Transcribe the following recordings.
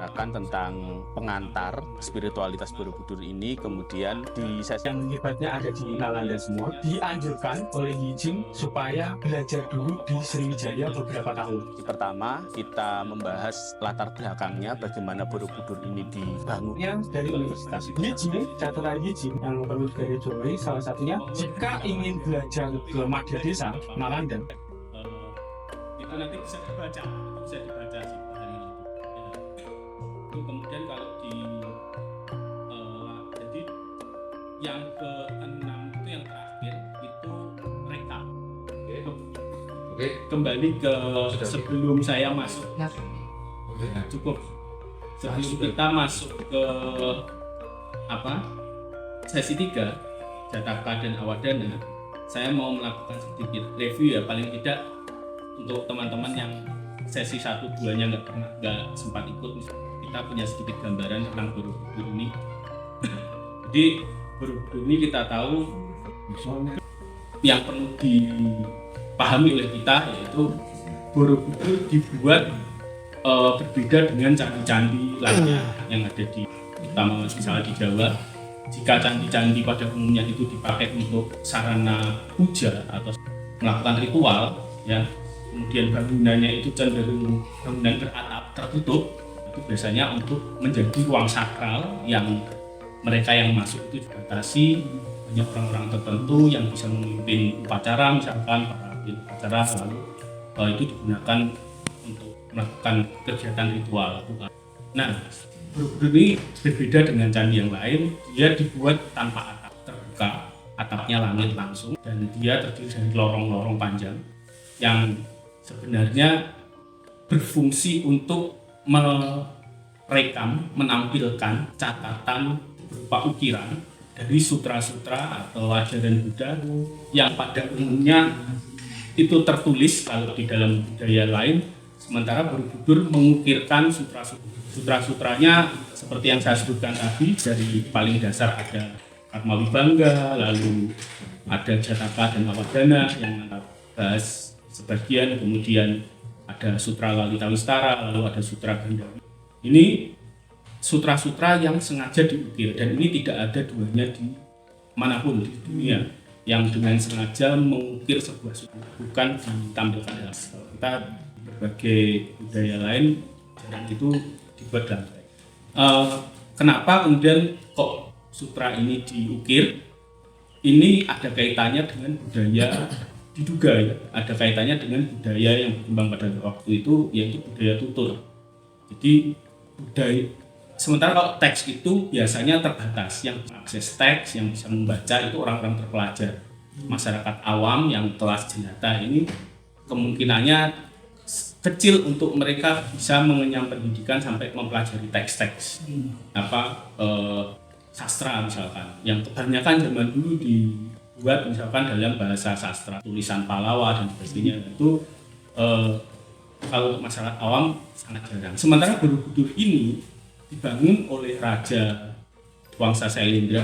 Akan tentang pengantar spiritualitas Borobudur ini, kemudian di sesi yang hebatnya ada di Nalanda semua, dianjurkan oleh Yijing supaya belajar dulu di Sriwijaya beberapa tahun. pertama kita membahas latar belakangnya, bagaimana Borobudur ini dibangun. Yang dari Universitas Yijing, catatan Yijing yang perlu digarisbawahi salah satunya, jika ingin belajar ke Madya Desa Nalanda, itu nanti bisa dibaca sih bahannya itu. Kemudian kalau jadi yang ke-6 itu yang terakhir itu rekap. Oke. Kembali ke sebelum saya masuk. Cukup. Sebelum kita masuk ke sesi 3 Jataka dan Awadana, saya mau melakukan sedikit review ya, paling tidak untuk teman-teman yang sesi 1-2-nya nggak sempat ikut. Kita punya sedikit gambaran tentang Borobudur ini. Jadi Borobudur ini kita tahu yang perlu dipahami oleh kita yaitu Borobudur dibuat berbeda dengan candi-candi lainnya yang ada di, terutama misalnya di Jawa. Jika candi-candi pada umumnya itu dipakai untuk sarana puja atau melakukan ritual, ya, kemudian bangunannya itu cenderung bangunan beratap tertutup, itu biasanya untuk menjadi ruang sakral yang mereka yang masuk itu dibatasi hanya orang-orang tertentu yang bisa memimpin upacara, misalkan para upacara, lalu itu digunakan untuk melakukan kegiatan ritual. Nah, Borobudur ini berbeda dengan candi yang lain, dia dibuat tanpa atap, terbuka, atapnya langit langsung, dan dia terdiri dari lorong-lorong panjang yang sebenarnya berfungsi untuk merekam, menampilkan catatan berupa ukiran dari sutra-sutra atau ajaran Buddha yang pada umumnya itu tertulis kalau di dalam budaya lain, sementara Borobudur mengukirkan sutra-sutranya seperti yang saya sebutkan tadi. Dari paling dasar ada Karmawibangga, lalu ada Jataka dan Awadana yang kita bahas sebagian, kemudian ada Sutra Lalita Wistara, lalu ada Sutra Gandawi. Ini sutra-sutra yang sengaja diukir, dan ini tidak ada duanya di manapun di dunia yang dengan sengaja mengukir sebuah sutra, bukan ditampilkan dalam. Kita berbagai budaya lain jarang itu dibuat dalam teks. Kenapa kemudian kok sutra ini diukir? Ini ada kaitannya dengan budaya, diduga ya, ada kaitannya dengan budaya yang berkembang pada waktu itu, yaitu budaya tutur. Jadi budaya, sementara kalau teks itu biasanya terbatas, yang akses teks, yang bisa membaca itu orang-orang terpelajar. Masyarakat awam yang kelas jelata ini kemungkinannya kecil untuk mereka bisa mengenyam pendidikan sampai mempelajari teks-teks sastra misalkan, yang kebanyakan zaman dulu dibuat misalkan dalam bahasa sastra, tulisan Pallawa dan sebagainya. Itu kalau masyarakat awam sangat jarang. Sementara Borobudur ini dibangun oleh Raja Wangsa Sailendra,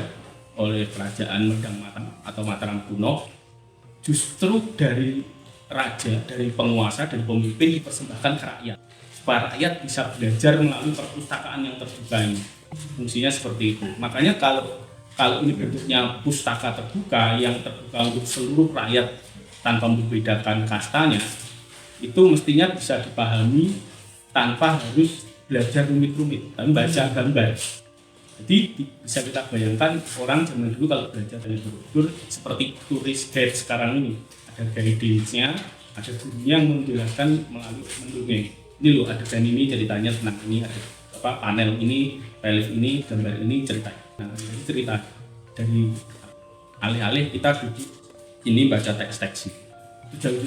oleh Kerajaan Medang atau Mataram kuno, justru dari raja, dari penguasa, dari pemimpin dipersembahkan ke rakyat, supaya rakyat bisa belajar melalui perpustakaan yang terbuka ini. Fungsinya seperti itu. Makanya kalau ini bentuknya pustaka terbuka, yang terbuka untuk seluruh rakyat tanpa membedakan kastanya, itu mestinya bisa dipahami tanpa harus belajar rumit-rumit, tapi baca gambar. Jadi bisa kita bayangkan orang zaman dulu kalau belajar dari Borobudur seperti turis guide sekarang ini, ada guidance-nya, ada gurunya yang menjelaskan melalui mendongeng. Ini loh adegan ini ceritanya tentang ini, ada panel ini, relief ini, gambar ini, ceritanya. Nah, jadi cerita dari alih-alih kita duduk ini baca teks-teks itu jauh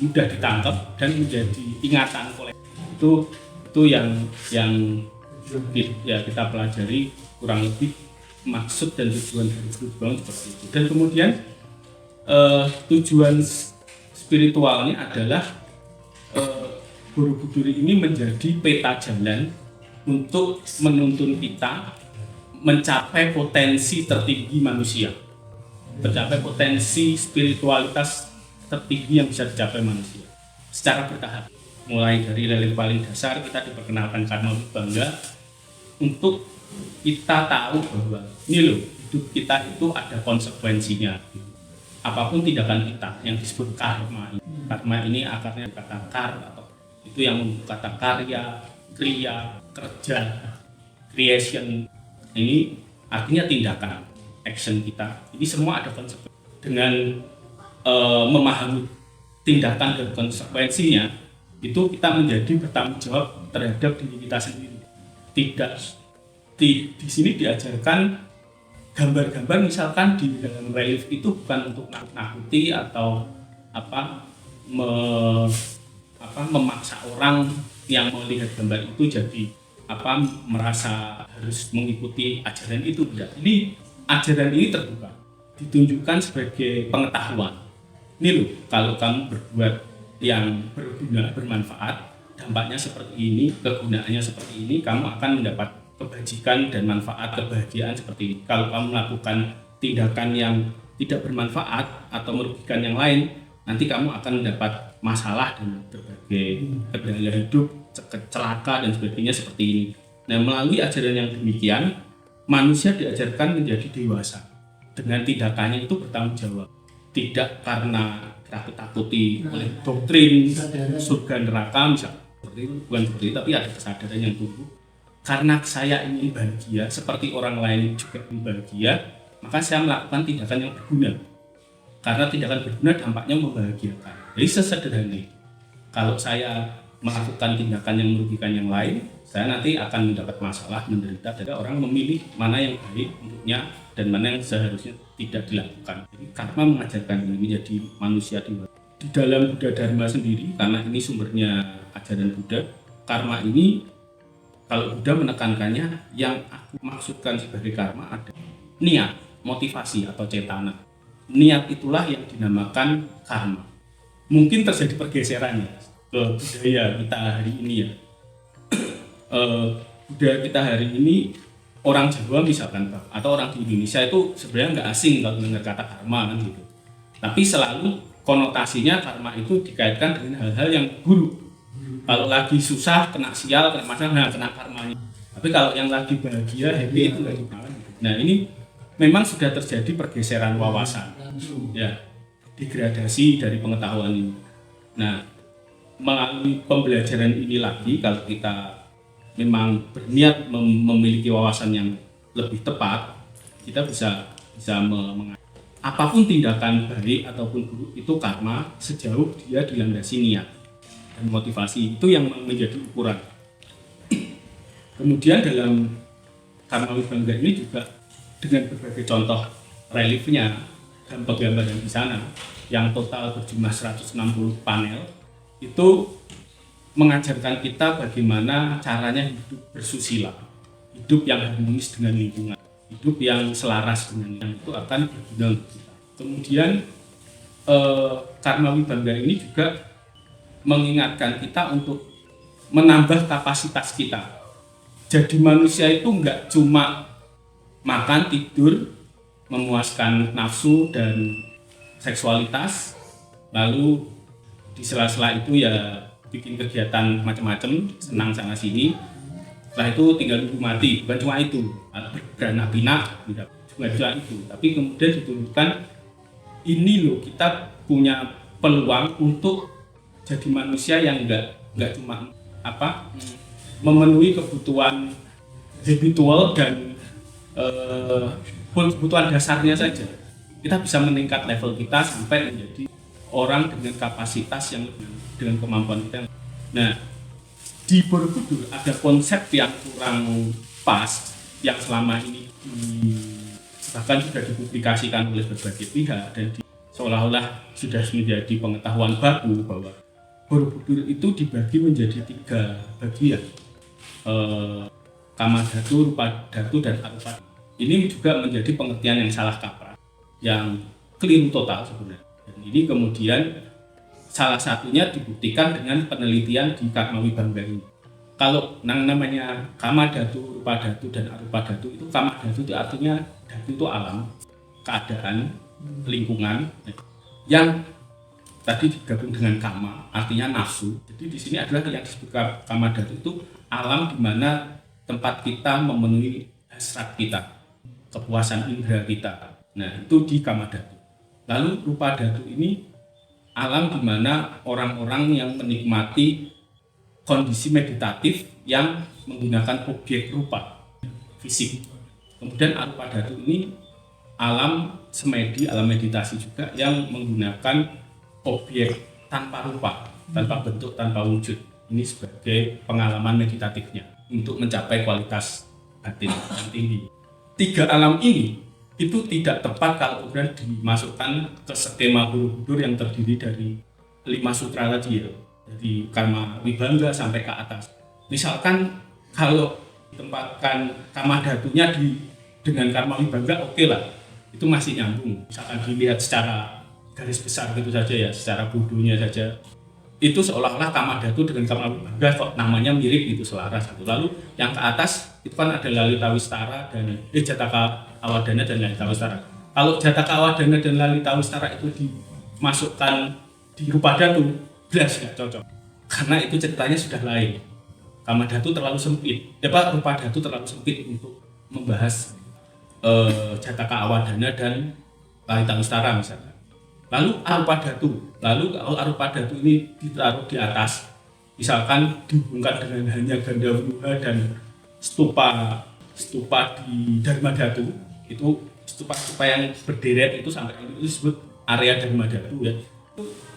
mudah ditangkap dan menjadi ingatan kolektif. Itu Itu yang ya kita pelajari kurang lebih maksud dan tujuan dari guru dibangun seperti itu. Dan kemudian tujuan spiritualnya adalah Borobudur ini menjadi peta jalan untuk menuntun kita mencapai potensi tertinggi manusia, mencapai potensi spiritualitas tertinggi yang bisa dicapai manusia secara bertahap. Mulai dari level paling dasar kita diperkenalkan karma wibangga untuk kita tahu bahwa ini loh, hidup kita itu ada konsekuensinya. Apapun tindakan kita yang disebut karma. Karma ini akarnya kata kar, atau itu yang kata karya, kriya, kerja, creation. Ini artinya tindakan, action kita. Ini semua ada konsekuensi. Dengan memahami tindakan dan konsekuensinya, itu kita menjadi bertanggung jawab terhadap diri kita sendiri. Tidak di sini diajarkan gambar-gambar, misalkan di dalam relief itu bukan untuk nakut-nakuti atau memaksa orang yang melihat gambar itu jadi merasa harus mengikuti ajaran itu. Tidak. Ini ajaran ini terbuka, ditunjukkan sebagai pengetahuan. Ini loh, kalau kamu berbuat yang berguna, bermanfaat, dampaknya seperti ini, kegunaannya seperti ini, kamu akan mendapat kebajikan dan manfaat, kebahagiaan seperti ini. Kalau kamu melakukan tindakan yang tidak bermanfaat atau merugikan yang lain, nanti kamu akan mendapat masalah dan berbagai kendala hidup, celaka dan sebagainya seperti ini. Nah, melalui ajaran yang demikian, manusia diajarkan menjadi dewasa. Dengan tindakannya itu bertanggung jawab. Tidak karena takut-takuti oleh doktrin surga neraka misalnya, bukan seperti itu, tapi ada kesadaran yang tumbuh. Karena saya ingin bahagia seperti orang lain juga ingin bahagia, maka saya melakukan tindakan yang berguna. Karena tindakan berguna dampaknya membahagiakan. Jadi sesederhana itu. Kalau saya melakukan tindakan yang merugikan yang lain, saya nanti akan mendapat masalah, menderita. Dan orang memilih mana yang baik untuknya dan mana yang seharusnya tidak dilakukan. Jadi karma mengajarkan ini menjadi manusia dewasa. Di dalam Buddha Dharma sendiri, karena ini sumbernya ajaran Buddha, karma ini kalau Buddha menekankannya, yang aku maksudkan sebagai karma ada niat, motivasi atau cetana. Niat itulah yang dinamakan karma. Mungkin terjadi pergeserannya ke budaya kita hari ini ya. Budaya kita hari ini, orang Jawa misalkan atau orang di Indonesia itu sebenarnya nggak asing kalau mendengar kata karma kan gitu. Tapi selalu konotasinya karma itu dikaitkan dengan hal-hal yang buruk. Kalau lagi susah, kena sial, kena masalah, kena karmanya. Tapi kalau yang lagi bahagia, happy itu nggak dikenal. Nah ini memang sudah terjadi pergeseran wawasan, ya, degradasi dari pengetahuan ini. Nah, melalui pembelajaran ini lagi, kalau kita memang berniat memiliki wawasan yang lebih tepat, kita bisa apapun tindakan baik ataupun buruk itu karma sejauh dia dilandasi niat dan motivasi, itu yang menjadi ukuran. Kemudian dalam karma wibangga ini juga dengan berbagai contoh reliefnya dan penggambaran di sana yang total berjumlah 160 panel, itu mengajarkan kita bagaimana caranya hidup bersusila, hidup yang harmonis dengan lingkungan, hidup yang selaras dengan yang itu akan berguna untuk kita. Kemudian karma wibangga ini juga mengingatkan kita untuk menambah kapasitas kita. Jadi manusia itu nggak cuma makan, tidur, memuaskan nafsu dan seksualitas, lalu di sela-sela itu ya bikin kegiatan macam-macam, senang sana sini. Setelah itu tinggal nunggu mati, bukan cuma itu, beranak pinak, bukan cuma itu. Tapi kemudian ditunjukkan ini loh, kita punya peluang untuk jadi manusia yang nggak cuma memenuhi kebutuhan habitual dan kebutuhan dasarnya saja. Kita bisa meningkat level kita sampai menjadi orang dengan kapasitas yang lebih, dengan kemampuan kita. Nah, di Borobudur ada konsep yang kurang pas yang selama ini bahkan sudah dipublikasikan oleh berbagai pihak dan seolah-olah sudah menjadi pengetahuan baku bahwa Borobudur itu dibagi menjadi 3 bagian. kama dhatu, rupa dhatu, dan arupa dhatu. Ini juga menjadi pengertian yang salah kaprah, yang keliru total sebenarnya. Dan ini kemudian salah satunya dibuktikan dengan penelitian di Karma Wibangga ini. Kalau namanya kama dhatu, rupa dhatu, dan arupa dhatu, itu kama dhatu itu artinya dhatu itu alam, keadaan, lingkungan, yang tadi digabung dengan kama artinya nafsu. Jadi di sini adalah yang disebut kama dhatu itu alam di mana tempat kita memenuhi hasrat kita, kepuasan indera kita. Nah, itu di kama dhatu. Lalu rupa dhatu ini alam di mana orang-orang yang menikmati kondisi meditatif yang menggunakan objek rupa fisik. Kemudian arupa dhatu ini alam semedi, alam meditasi juga yang menggunakan objek tanpa rupa, tanpa bentuk, tanpa wujud. Ini sebagai pengalaman meditatifnya untuk mencapai kualitas batin yang tinggi. 3 alam ini itu tidak tepat kalau kemudian dimasukkan ke skema Borobudur yang terdiri dari 5 sutra tadi ya, dari Karma Wibangga sampai ke atas. Misalkan kalau ditempatkan kama dhatunya dengan Karma Wibangga, oke lah, itu masih nyambung. Misalkan dilihat secara garis besar gitu saja ya, secara bodohnya saja, itu seolah-olah kama dhatu dengan Karma Wibangga kok namanya mirip gitu, selaras gitu. Lalu yang ke atas itu kan ada Lalita Wistara dan Jataka Awadana dan Lalita Wistara. Kalau Jataka Awadana dan Lalita Wistara itu dimasukkan di rupa dhatu, jelas nggak cocok, karena itu ceritanya sudah lain. Kama dhatu terlalu sempit, rupa dhatu terlalu sempit untuk membahas Jataka Awadana dan Lalita Wistara misalnya. Lalu arupa dhatu, kalau arupa dhatu ini ditaruh di atas, misalkan dihubungkan dengan hanya Gandawuha dan stupa di Dharma Dhatu, itu stupa yang berderet itu sampai itu disebut area Dharma Dhatu ya.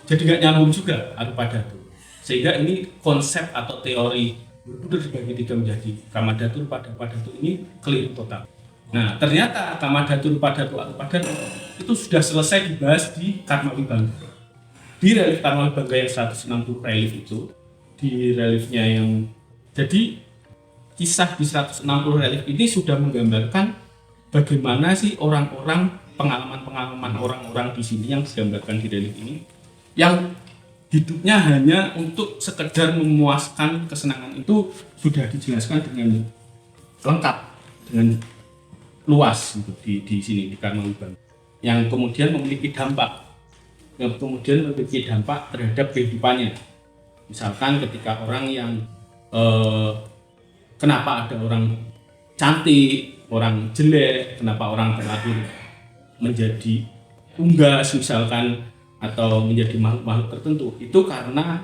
Jadi nggak nyambung juga arupa dhatu, sehingga ini konsep atau teori Borobudur dibagi 3 menjadi kama dhatu, rupa dhatu ini keliru total. Nah, ternyata kama dhatu, rupa dhatu, arupa dhatu itu sudah selesai dibahas di Karma Wibangga. Di relief Karma Wibangga yang 160 relief itu, di reliefnya yang jadi kisah di 160 relief ini sudah menggambarkan bagaimana sih orang-orang, pengalaman-pengalaman orang-orang di sini yang digambarkan di relief ini, yang hidupnya hanya untuk sekedar memuaskan kesenangan, itu sudah dijelaskan dengan lengkap, dengan luas gitu, di sini di Karma Wibangga, yang kemudian memiliki dampak terhadap kehidupannya. Misalkan ketika orang yang kenapa ada orang cantik, orang jelek, kenapa orang terlahir menjadi unggas misalkan, atau menjadi makhluk-makhluk tertentu, itu karena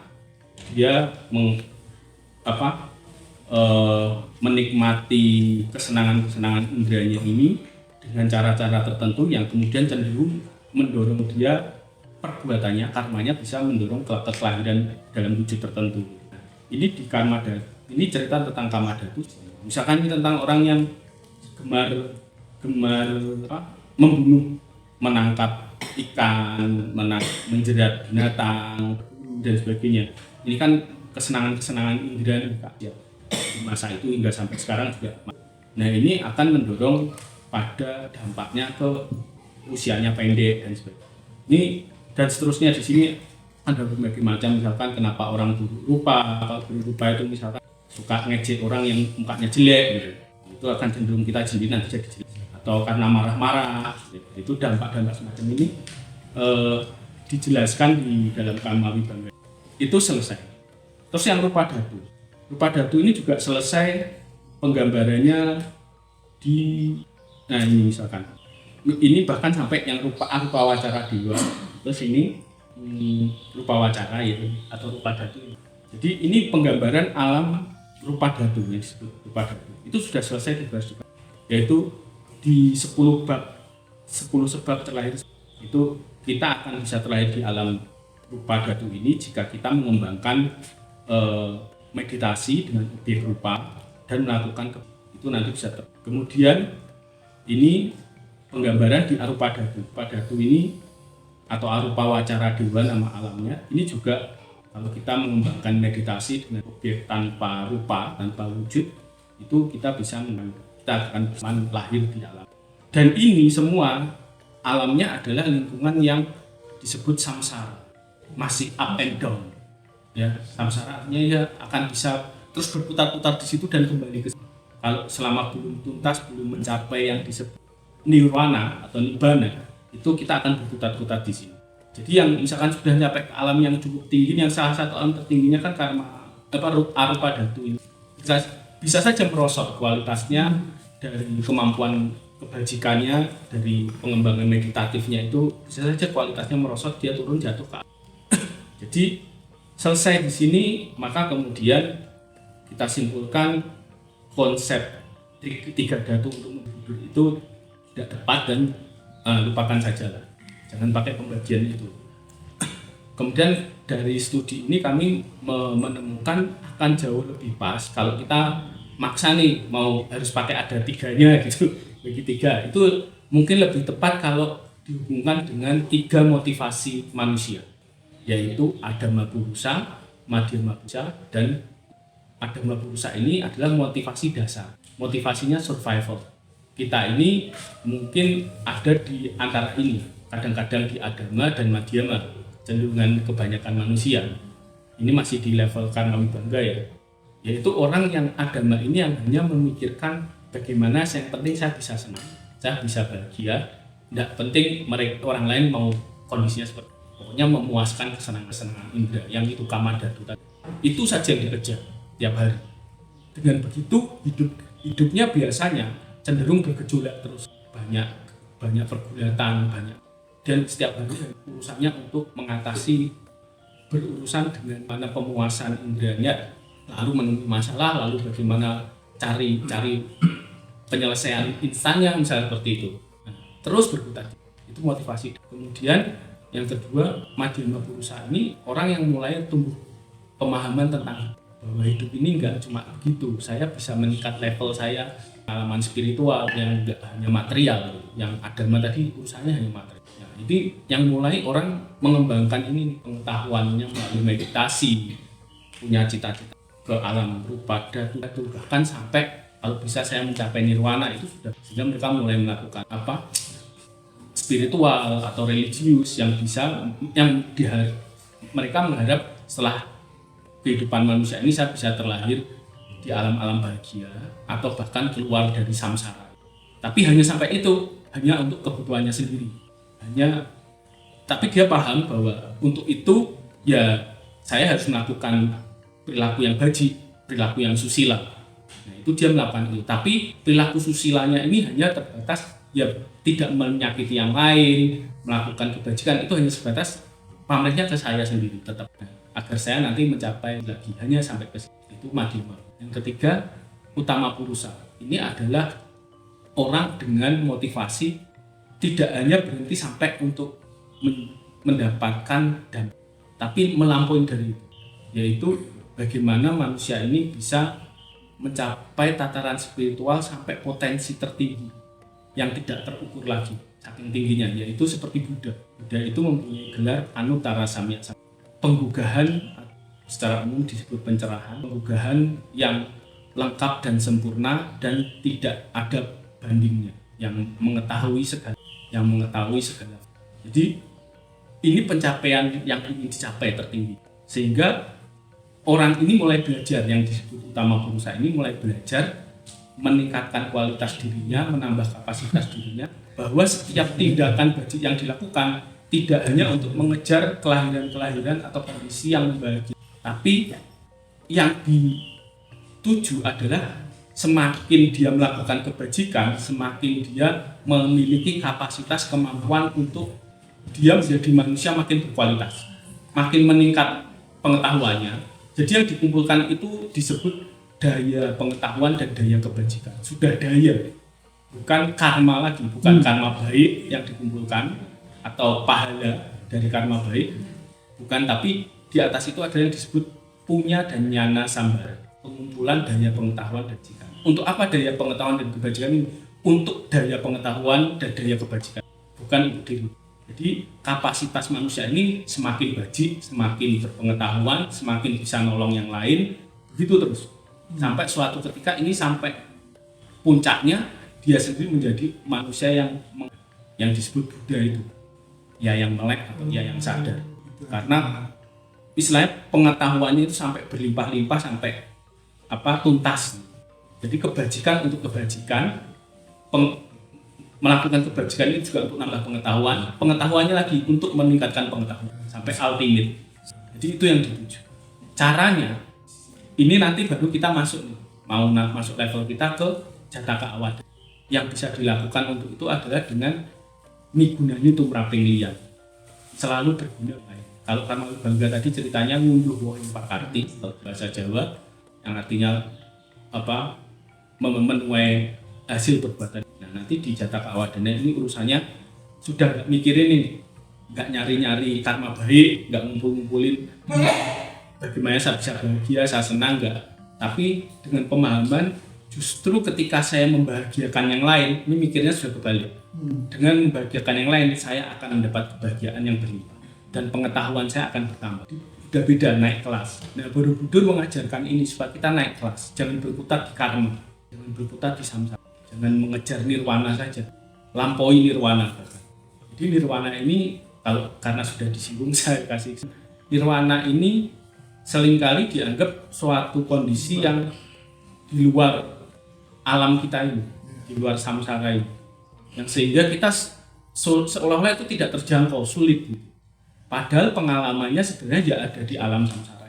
dia menikmati kesenangan-kesenangan indranya ini dengan cara-cara tertentu yang kemudian cenderung mendorong dia, perbuatannya, karmanya bisa mendorong ke kelahiran dalam wujud tertentu. Ini di Karma Dhatu, ini cerita tentang Kama Dhatu. Misalkan ini tentang orang yang gemar membunuh, menangkap ikan, menjerat binatang dan sebagainya. Ini kan kesenangan-kesenangan indera ya, di masa itu hingga sampai sekarang juga. Nah, ini akan mendorong pada dampaknya ke usianya pendek dan sebagainya. Ini dan seterusnya. Di sini ada berbagai macam, misalkan kenapa orang buruk rupa. Kalau buruk rupa itu misalkan suka ngejek orang yang mukanya jelek gitu. Itu akan cenderung kita jadi nanti jadi jelek. Atau karena marah-marah, itu dampak-dampak semacam ini dijelaskan di dalam Karma Wibangga. Itu selesai. Terus yang rupa dhatu ini juga selesai penggambarannya nah ini misalkan, ini bahkan sampai yang rupa wacara dewa. Terus ini rupa wacara ya, atau rupa dhatu. Jadi ini penggambaran alam rupa dhatu yang disebut rupa dhatu. Itu sudah selesai dibahas juga, yaitu di 10 sebab terlahir itu kita akan bisa terlahir di alam rupa dhatu ini jika kita mengembangkan meditasi dengan objek rupa dan melakukan itu nanti bisa kemudian ini penggambaran di arupa dhatu. Rupa dhatu ini atau arupa wacara dewa nama alamnya ini juga Kalau kita mengembangkan meditasi dengan objek tanpa rupa, tanpa wujud, itu kita akan lahir di alam. Dan ini semua alamnya adalah lingkungan yang disebut samsara, masih up and down. Ya, samsara artinya ya akan bisa terus berputar-putar di situ dan kembali ke situ. Kalau selama belum tuntas, belum mencapai yang disebut nirwana atau nibbana, itu kita akan berputar-putar di sini. Jadi yang misalkan sudah sampai ke alam yang cukup tinggi, yang salah satu alam tertingginya kan arupa dhatu ini. Bisa saja merosot kualitasnya dari kemampuan kebajikannya, dari pengembangan meditatifnya itu bisa saja kualitasnya merosot, dia turun jatuh ke alam. Jadi selesai di sini, maka kemudian kita simpulkan konsep tiga dhatu untuk menghibur itu tidak tepat dan lupakan saja lah. Jangan pakai pembagian itu. Kemudian dari studi ini kami menemukan akan jauh lebih pas kalau kita maksa nih mau harus pakai ada tiganya gitu, bagi tiga. Itu mungkin lebih tepat kalau dihubungkan dengan tiga motivasi manusia, yaitu Adama Purusa, Madhyama Purusa, dan Adama Purusa ini adalah motivasi dasar. Motivasinya survival. Kita ini mungkin ada di antara ini, kadang-kadang di Adama dan Madhyama, cenderungan kebanyakan manusia. Ini masih di level karma wibangga ya, yaitu orang yang Adama ini yang hanya memikirkan bagaimana yang penting saya bisa senang, saya bisa bahagia, tidak penting mereka orang lain mau kondisinya seperti itu. Pokoknya memuaskan kesenangan indera, yang itu kama dhatu tadi. Itu saja yang dikejar tiap hari. Dengan begitu hidupnya biasanya cenderung bergejolak terus, banyak pergulatan, banyak, dan setiap hari urusannya untuk mengatasi berurusan dengan mana pemuasan inderanya, lalu menemui masalah, lalu bagaimana cari penyelesaian instannya misalnya seperti itu. Nah, terus berputar, itu motivasi. Kemudian yang kedua, Madhyama Purusa ini orang yang mulai tumbuh pemahaman tentang bahwa hidup ini enggak cuma begitu, saya bisa meningkat level saya, pengalaman spiritual yang enggak hanya material. Yang Adama tadi urusannya hanya material. Nah, jadi yang mulai orang mengembangkan ini pengetahuannya melalui meditasi, punya cita-cita ke alam rupa dhatu, bahkan sampai kalau bisa saya mencapai nirwana itu sudah, sehingga mereka mulai melakukan spiritual atau religius yang mereka mengharap setelah kehidupan manusia ini saya bisa terlahir di alam-alam bahagia atau bahkan keluar dari samsara. Tapi hanya sampai itu, hanya untuk kebutuhannya sendiri. Tapi dia paham bahwa untuk itu ya saya harus melakukan perilaku yang baji, perilaku yang susila. Nah, itu dia melakukan itu. Tapi perilaku susilanya ini hanya terbatas ya tidak menyakiti yang lain, melakukan kebajikan, itu hanya sebatas pamernya ke saya sendiri tetap. Agar saya nanti mencapai lagi, hanya sampai ke situ. Itu Madhyama. Yang ketiga, Utama Purusa. Ini adalah orang dengan motivasi tidak hanya berhenti sampai untuk mendapatkan dan tapi melampaui dari itu, yaitu bagaimana manusia ini bisa mencapai tataran spiritual sampai potensi tertinggi yang tidak terukur lagi saking tingginya, yaitu seperti Buddha. Buddha itu mempunyai gelar Anuttara Samyak, penggugahan, secara umum disebut pencerahan, penggugahan yang lengkap dan sempurna dan tidak ada bandingnya, yang mengetahui segala. Jadi ini pencapaian yang ingin dicapai tertinggi, sehingga orang ini mulai belajar, yang disebut Utama Purusa ini mulai belajar meningkatkan kualitas dirinya, menambah kapasitas dirinya, bahwa setiap tindakan bajik yang dilakukan tidak hanya untuk mengejar kelahiran atau kondisi yang bahagia, tapi yang dituju adalah semakin dia melakukan kebajikan, semakin dia memiliki kapasitas kemampuan untuk dia menjadi manusia makin berkualitas, makin meningkat pengetahuannya. Jadi yang dikumpulkan itu disebut daya pengetahuan dan daya kebajikan. Sudah daya, bukan karma lagi, bukan karma baik yang dikumpulkan atau pahala dari karma baik, bukan, tapi di atas itu ada yang disebut punya dan nyana sambara, pengumpulan daya pengetahuan dan kebajikan. Untuk apa daya pengetahuan dan kebajikan ini? Untuk daya pengetahuan dan daya kebajikan, bukan untuk diri. Jadi kapasitas manusia ini semakin bajik, semakin berpengetahuan, semakin bisa nolong yang lain, begitu terus. Sampai suatu ketika ini sampai puncaknya dia sendiri menjadi manusia yang disebut Buddha itu. Ya yang melek atau ya yang sadar. Karena istilahnya pengetahuannya itu sampai berlimpah-limpah sampai tuntas. Jadi kebajikan untuk kebajikan, melakukan kebajikan ini juga untuk nambah pengetahuan. Pengetahuannya lagi untuk meningkatkan pengetahuan sampai ultimate. Jadi itu yang dituju. Caranya ini nanti baru kita masuk masuk level kita ke Jataka Awada. Yang bisa dilakukan untuk itu adalah dengan migunani tumraping liyan. Selalu berguna baik. Kalau Karma Bangga tadi ceritanya ngunduh wohing pakarti bahasa Jawa yang artinya memenuhi hasil perbuatan. Nah nanti di Jataka Awadana ini urusannya sudah nggak mikirin ini, nggak nyari-nyari karma baik, nggak ngumpul-ngumpulin bagaimana saya bisa bahagia, saya senang, nggak. Tapi dengan pemahaman justru ketika saya membahagiakan yang lain, ini mikirnya sudah kebalik. Dengan membahagiakan yang lain, saya akan mendapat kebahagiaan yang berlimpah dan pengetahuan saya akan bertambah. Beda-beda naik kelas. Nah, Borobudur mengajarkan ini supaya kita naik kelas. Jangan berputar di karma, jangan berputar di samsara, jangan mengejar nirwana saja, lampaui nirwana. Jadi nirwana ini karena sudah disinggung saya kasih. Nirwana ini seringkali dianggap suatu kondisi yang di luar alam kita ini, di luar samsara ini, yang sehingga kita seolah-olah itu tidak terjangkau, sulit. Padahal pengalamannya sebenarnya ya ada di alam samsara.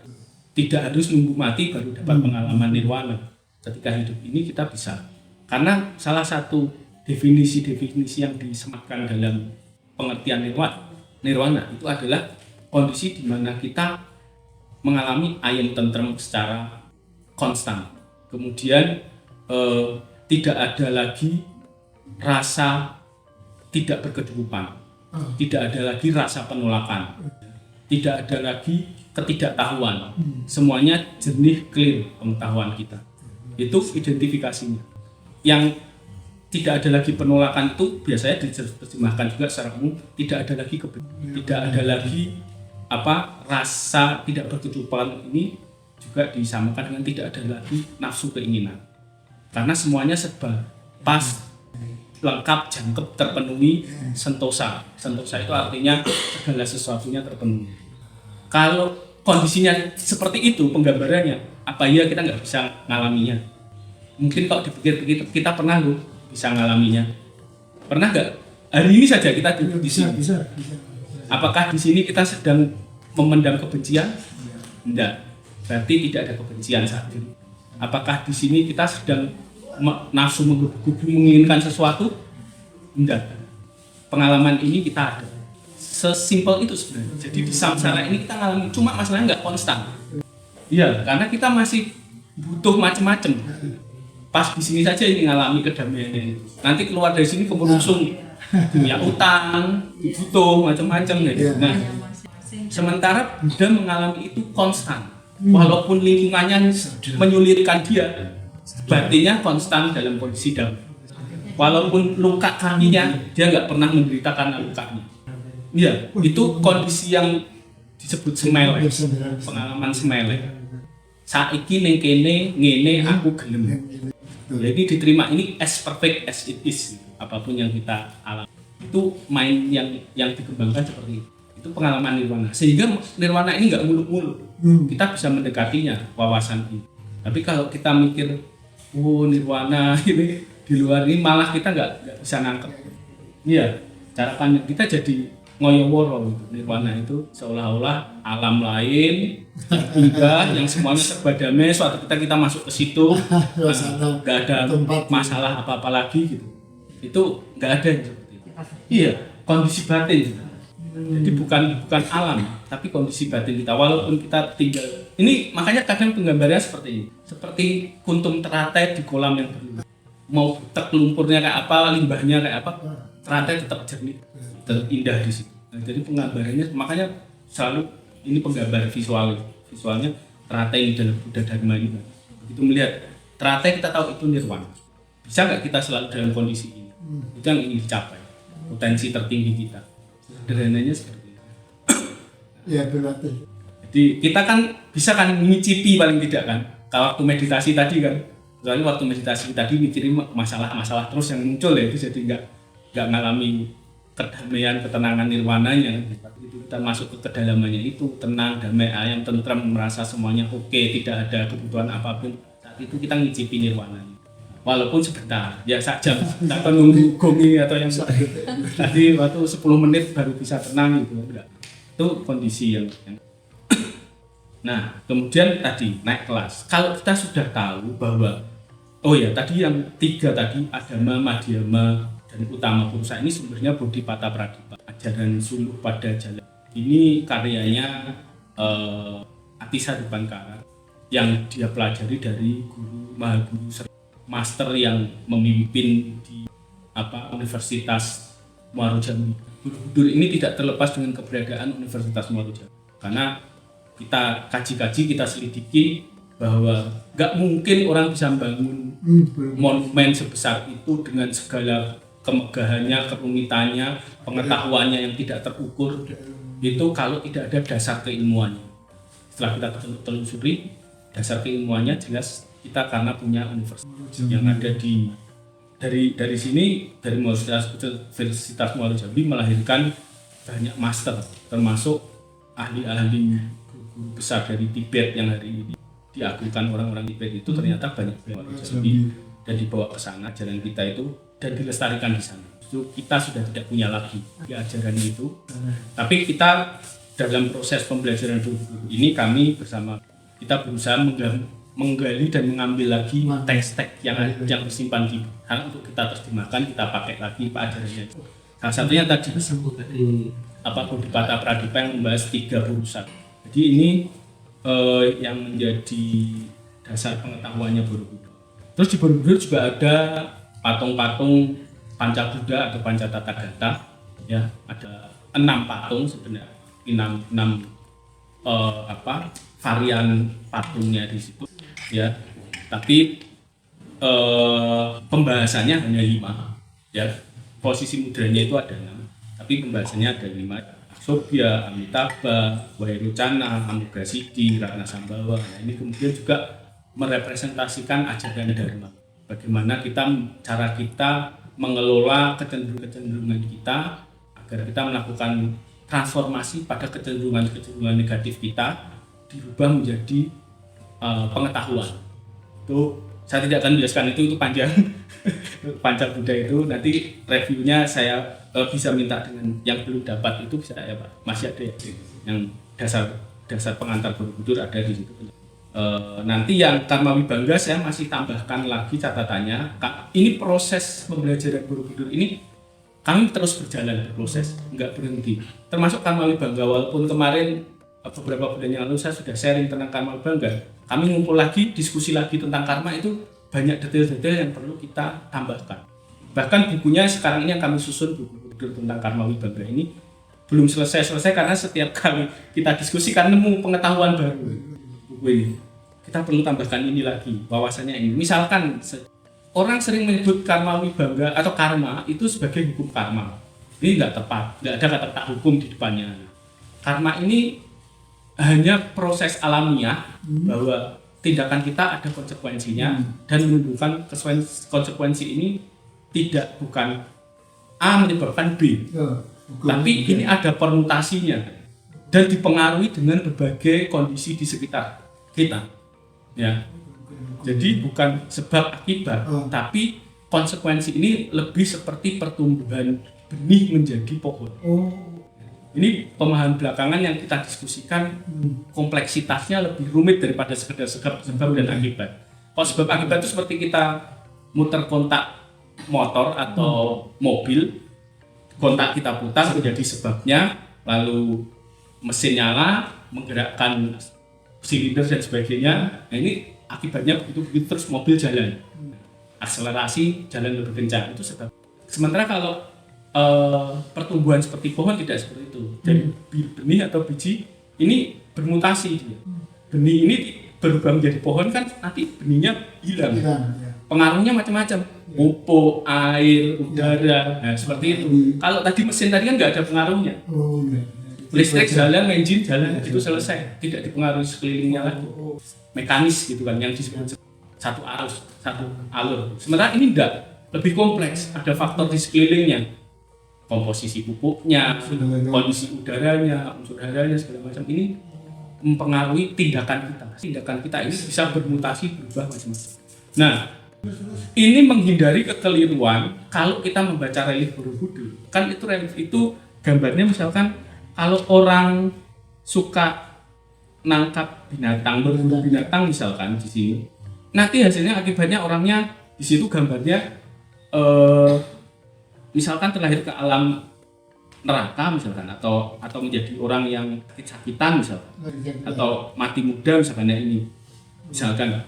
Tidak harus nunggu mati baru dapat pengalaman nirwana. Ketika hidup ini kita bisa. Karena salah satu definisi-definisi yang disematkan dalam pengertian nirwana itu adalah kondisi di mana kita mengalami ayam tentrem secara konstan. Kemudian tidak ada lagi rasa tidak berkecukupan. Tidak ada lagi rasa penolakan, tidak ada lagi ketidaktahuan, semuanya jernih, clear pengetahuan kita. Itu identifikasinya. Yang tidak ada lagi penolakan itu biasanya diterjemahkan juga secara umum, tidak ada lagi tidak ada lagi rasa tidak berkecukupan. Ini juga disamakan dengan tidak ada lagi nafsu keinginan, karena semuanya serba pas, lengkap, jangkep, terpenuhi, sentosa. Sentosa itu artinya segala sesuatunya terpenuhi. Kalau kondisinya seperti itu penggambarannya, apa iya kita nggak bisa ngalaminya? Mungkin kalau dipikir-pikir kita pernah loh bisa ngalaminya. Pernah nggak? Hari ini saja kita duduk di sini. Bisa. Apakah di sini kita sedang memendam kebencian? Tidak. Berarti tidak ada kebencian saat ini. Apakah di sini kita sedang nafsu menggebu-gebu menginginkan sesuatu? Tidak. Pengalaman ini kita ada. Sesimpel itu sebenarnya. Jadi di samsara ini kita ngalami, cuma masalahnya nggak konstan. Iya, karena kita masih butuh macam-macam. Pas di sini saja ini ngalami kedamaian ini. Nanti keluar dari sini kemerungsung, punya utang, butuh macam-macam gitu. Nah, sementara Buddha mengalami itu konstan. Walaupun lingkungannya menyulitkan dia, batinnya konstan dalam kondisi damai. Walaupun luka kakinya, dia nggak pernah menderita karena lukanya. Iya, itu kondisi yang disebut semele, pengalaman semele. Saiki ning kene ngene aku gelem. Jadi diterima ini as perfect as it is. Apapun yang kita alami, itu main yang dikembangkan seperti itu. Itu pengalaman nirwana. Sehingga nirwana ini nggak muluk-muluk. Kita bisa mendekatinya wawasan ini. Tapi kalau kita mikir nirwana ini di luar ini, malah kita nggak bisa nangkep. Iya, cara pandang kita jadi ngoyoworo gitu. Nirwana itu seolah-olah alam lain, indah, yang semuanya serba damai. Suatu kita masuk ke situ, nggak ada masalah apa-apa lagi gitu. Itu nggak ada yang seperti itu. Iya, kondisi batin. Jadi bukan alam, tapi kondisi batin kita. Walaupun kita tinggal, ini makanya kadang penggambarannya seperti ini. Seperti kuntum teratai di kolam yang berlimpah. Mau lumpurnya kayak apa, limbahnya kayak apa, teratai tetap jernih, terindah di situ. Nah, jadi penggambarannya, makanya selalu ini penggambar visualnya teratai ini dalam Buddha Dharma ini. Begitu melihat teratai kita tahu itu nirwana. Bisa nggak kita selalu dalam kondisi ini? Itu yang ingin dicapai, potensi tertinggi kita. Sederhananya seperti itu. Ya berarti. Jadi kita kan bisa kan ngicipi paling tidak kan. Kalau waktu meditasi tadi kan, soalnya waktu meditasi tadi mikirin masalah-masalah terus yang muncul ya, itu jadi nggak ngalami kedamaian, ketenangan nirwananya. Tapi itu kita masuk ke kedalamannya itu tenang, damai, ayam, tentram, merasa semuanya oke, tidak ada kebutuhan apapun. Saat itu kita ngicipi nirwananya. Walaupun sebentar, ya saja, tak nunggu gongi atau yang tadi waktu 10 menit baru bisa tenang gitu, enggak. Itu kondisi yang Nah, kemudian tadi naik kelas. Kalau kita sudah tahu bahwa oh ya, tadi yang 3 tadi Adama, Madhyama, dan Utama Purusa ini sumbernya Bodhipata Pradipa, ajaran suluh pada jalan. Ini karyanya Atisa Dipankara yang dia pelajari dari guru Mahaguru Master yang memimpin di Universitas Muaro Jambi. Borobudur ini tidak terlepas dengan keberadaan Universitas Muaro Jambi. Karena kita kaji-kaji, kita selidiki bahwa nggak mungkin orang bisa membangun monumen sebesar itu dengan segala kemegahannya, kerumitannya, pengetahuannya yang tidak terukur itu kalau tidak ada dasar keilmuannya. Setelah kita telusuri dasar keilmuannya, jelas kita karena punya universitas yang ada dari sini, dari Universitas Muaro Jambi melahirkan banyak master, termasuk ahli-ahli guru besar dari Tibet yang hari ini diagungkan orang-orang Tibet itu ternyata banyak Muaro Jambi dan dibawa ke sana ajaran kita itu dan dilestarikan di sana. Itu kita sudah tidak punya lagi ajaran itu. Tapi kita dalam proses pembelajaran Borobudur ini kami bersama kita berusaha menggali dan mengambil lagi teks-teks yang tersimpan di sana untuk kita terjemahkan, kita pakai lagi ajarannya. Salah satunya tadi Bodhipata Pradipa yang membahas 3 purusa. Jadi ini yang menjadi dasar pengetahuannya Borobudur. Terus di Borobudur juga ada patung-patung Panca Buddha atau Panca Tathagata, ya ada 6 patung sebenarnya, 6 varian patungnya di situ, ya. Tapi pembahasannya hanya 5, ya. Posisi mudranya itu ada 6, tapi pembahasannya ada 5. Sobhya, Amitabha, Wairochana, Amoghasiddhi, Ratnasambhava. Nah, ini kemudian juga merepresentasikan ajaran Dharma. Bagaimana cara kita mengelola kecenderungan kita agar kita melakukan transformasi pada kecenderungan negatif kita dirubah menjadi pengetahuan. Itu saya tidak akan menjelaskan itu panjang. Panca Buddha itu nanti reviewnya saya bisa minta dengan yang belum dapat itu bisa ya Pak, masih ada ya, yang dasar pengantar Borobudur ada di situ. Nanti yang Karma Wibangga saya masih tambahkan lagi catatannya. Ini proses pembelajaran Borobudur ini kami terus berproses, nggak berhenti. Termasuk Karma Wibangga, walaupun kemarin beberapa bulan yang lalu saya sudah sharing tentang Karma Wibangga, kami ngumpul lagi, diskusi lagi tentang karma itu banyak detail-detail yang perlu kita tambahkan. Bahkan bukunya sekarang ini yang kami susun, buku tentang Karma Wibangga ini belum selesai karena setiap kali kita diskusi kan nemu pengetahuan baru. Buku ini kita perlu tambahkan ini lagi, wawasannya ini. Misalkan orang sering menyebut Karma Wibangga atau karma itu sebagai hukum karma. Ini nggak tepat, nggak ada kata hukum di depannya. Karma ini hanya proses alamiah bahwa tindakan kita ada konsekuensinya dan menunjukkan konsekuensi ini bukan A menyebabkan B, tapi ini ada permutasinya dan dipengaruhi dengan berbagai kondisi di sekitar kita, ya. Jadi bukan sebab akibat, tapi konsekuensi ini lebih seperti pertumbuhan benih menjadi pohon. Ini pemahaman belakangan yang kita diskusikan, kompleksitasnya lebih rumit daripada sekedar sebab dan akibat. Kalau sebab akibat itu seperti kita muter kontak motor atau mobil, kontak kita putar menjadi sebabnya, lalu mesin nyala, menggerakkan silinder dan sebagainya. Nah, ini akibatnya begitu terus mobil jalan, akselerasi, jalan lebih kencang, itu sebab. Sementara kalau pertumbuhan seperti pohon tidak seperti itu. Jadi benih atau biji ini bermutasi dia. Benih ini berubah menjadi pohon kan nanti benihnya hilang. Pengaruhnya macam-macam. pupuk, air, udara, nah seperti itu. Kalau tadi mesin tadi kan nggak ada pengaruhnya. Oh, enggak. Listrik jalan, engine jalan, itu selesai, tidak dipengaruhi sekelilingnya lagi. Mekanis gitu kan, yang disebut satu arus, satu alur. Sementara ini enggak, lebih kompleks, ada faktor di sekelilingnya, komposisi pupuknya, kondisi udaranya, unsur haranya segala macam ini mempengaruhi tindakan kita. Tindakan kita ini bisa bermutasi, berubah macam-macam. Nah, ini menghindari kekeliruan kalau kita membaca relief Borobudur. Kan itu relief itu gambarnya misalkan kalau orang suka nangkap binatang, berburu binatang misalkan di sini, nanti hasilnya akibatnya orangnya di situ gambarnya misalkan terlahir ke alam neraka misalkan atau menjadi orang yang sakit-sakitan misalkan atau mati muda misalkan ya ini misalkan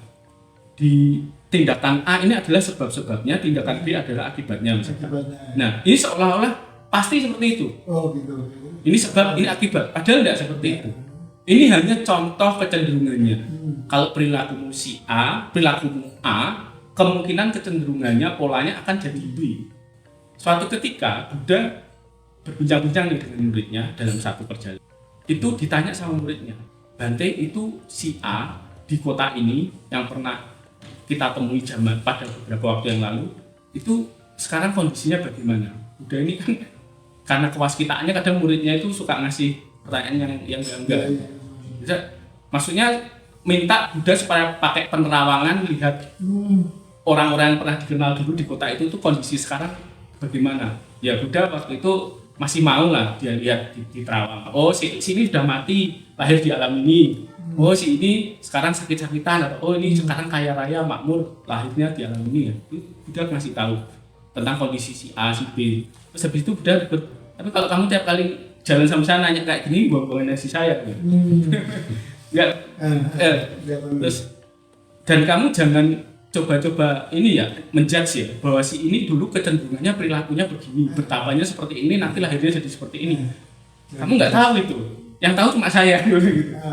di tindakan A ini adalah sebab-sebabnya, tindakan B adalah akibatnya misalkan. Nah ini seolah-olah pasti seperti itu. Oh gitu. Ini sebab, ini akibat. Padahal tidak seperti itu. Ini hanya contoh kecenderungannya. Kalau perilakumu si A, perilakumu A, kemungkinan kecenderungannya, polanya akan jadi B. Suatu ketika, Buddha berbincang-bincang dengan muridnya dalam satu perjalanan. Itu ditanya sama muridnya, Bante itu si A di kota ini yang pernah kita temui zaman pada beberapa waktu yang lalu, itu sekarang kondisinya bagaimana? Buddha ini kan karena kewaskitaannya kadang muridnya itu suka ngasih pertanyaan yang enggak. Maksudnya minta Buddha supaya pakai penerawangan lihat orang-orang yang pernah dikenal dulu di kota itu kondisi sekarang bagaimana. Ya Buddha waktu itu masih mau lah dia lihat di terawang. Oh sini sudah mati, lahir di alam ini. Oh si ini sekarang sakit-sakitan atau oh ini sekarang kaya raya makmur lahirnya di alam ini ya. Buddha ngasih tahu tentang kondisi si A, si B. Terus habis itu Buddha tapi kalau kamu tiap kali jalan sama saya nanya kayak gini, buang-buangin nasi saya. Enggak. Terus dan kamu jangan coba-coba ini ya menjudge ya bahwa si ini dulu kecenderungannya perilakunya begini, bertapanya seperti ini, nanti lahirnya jadi seperti ini. Kamu nggak tahu itu. Yang tahu cuma saya.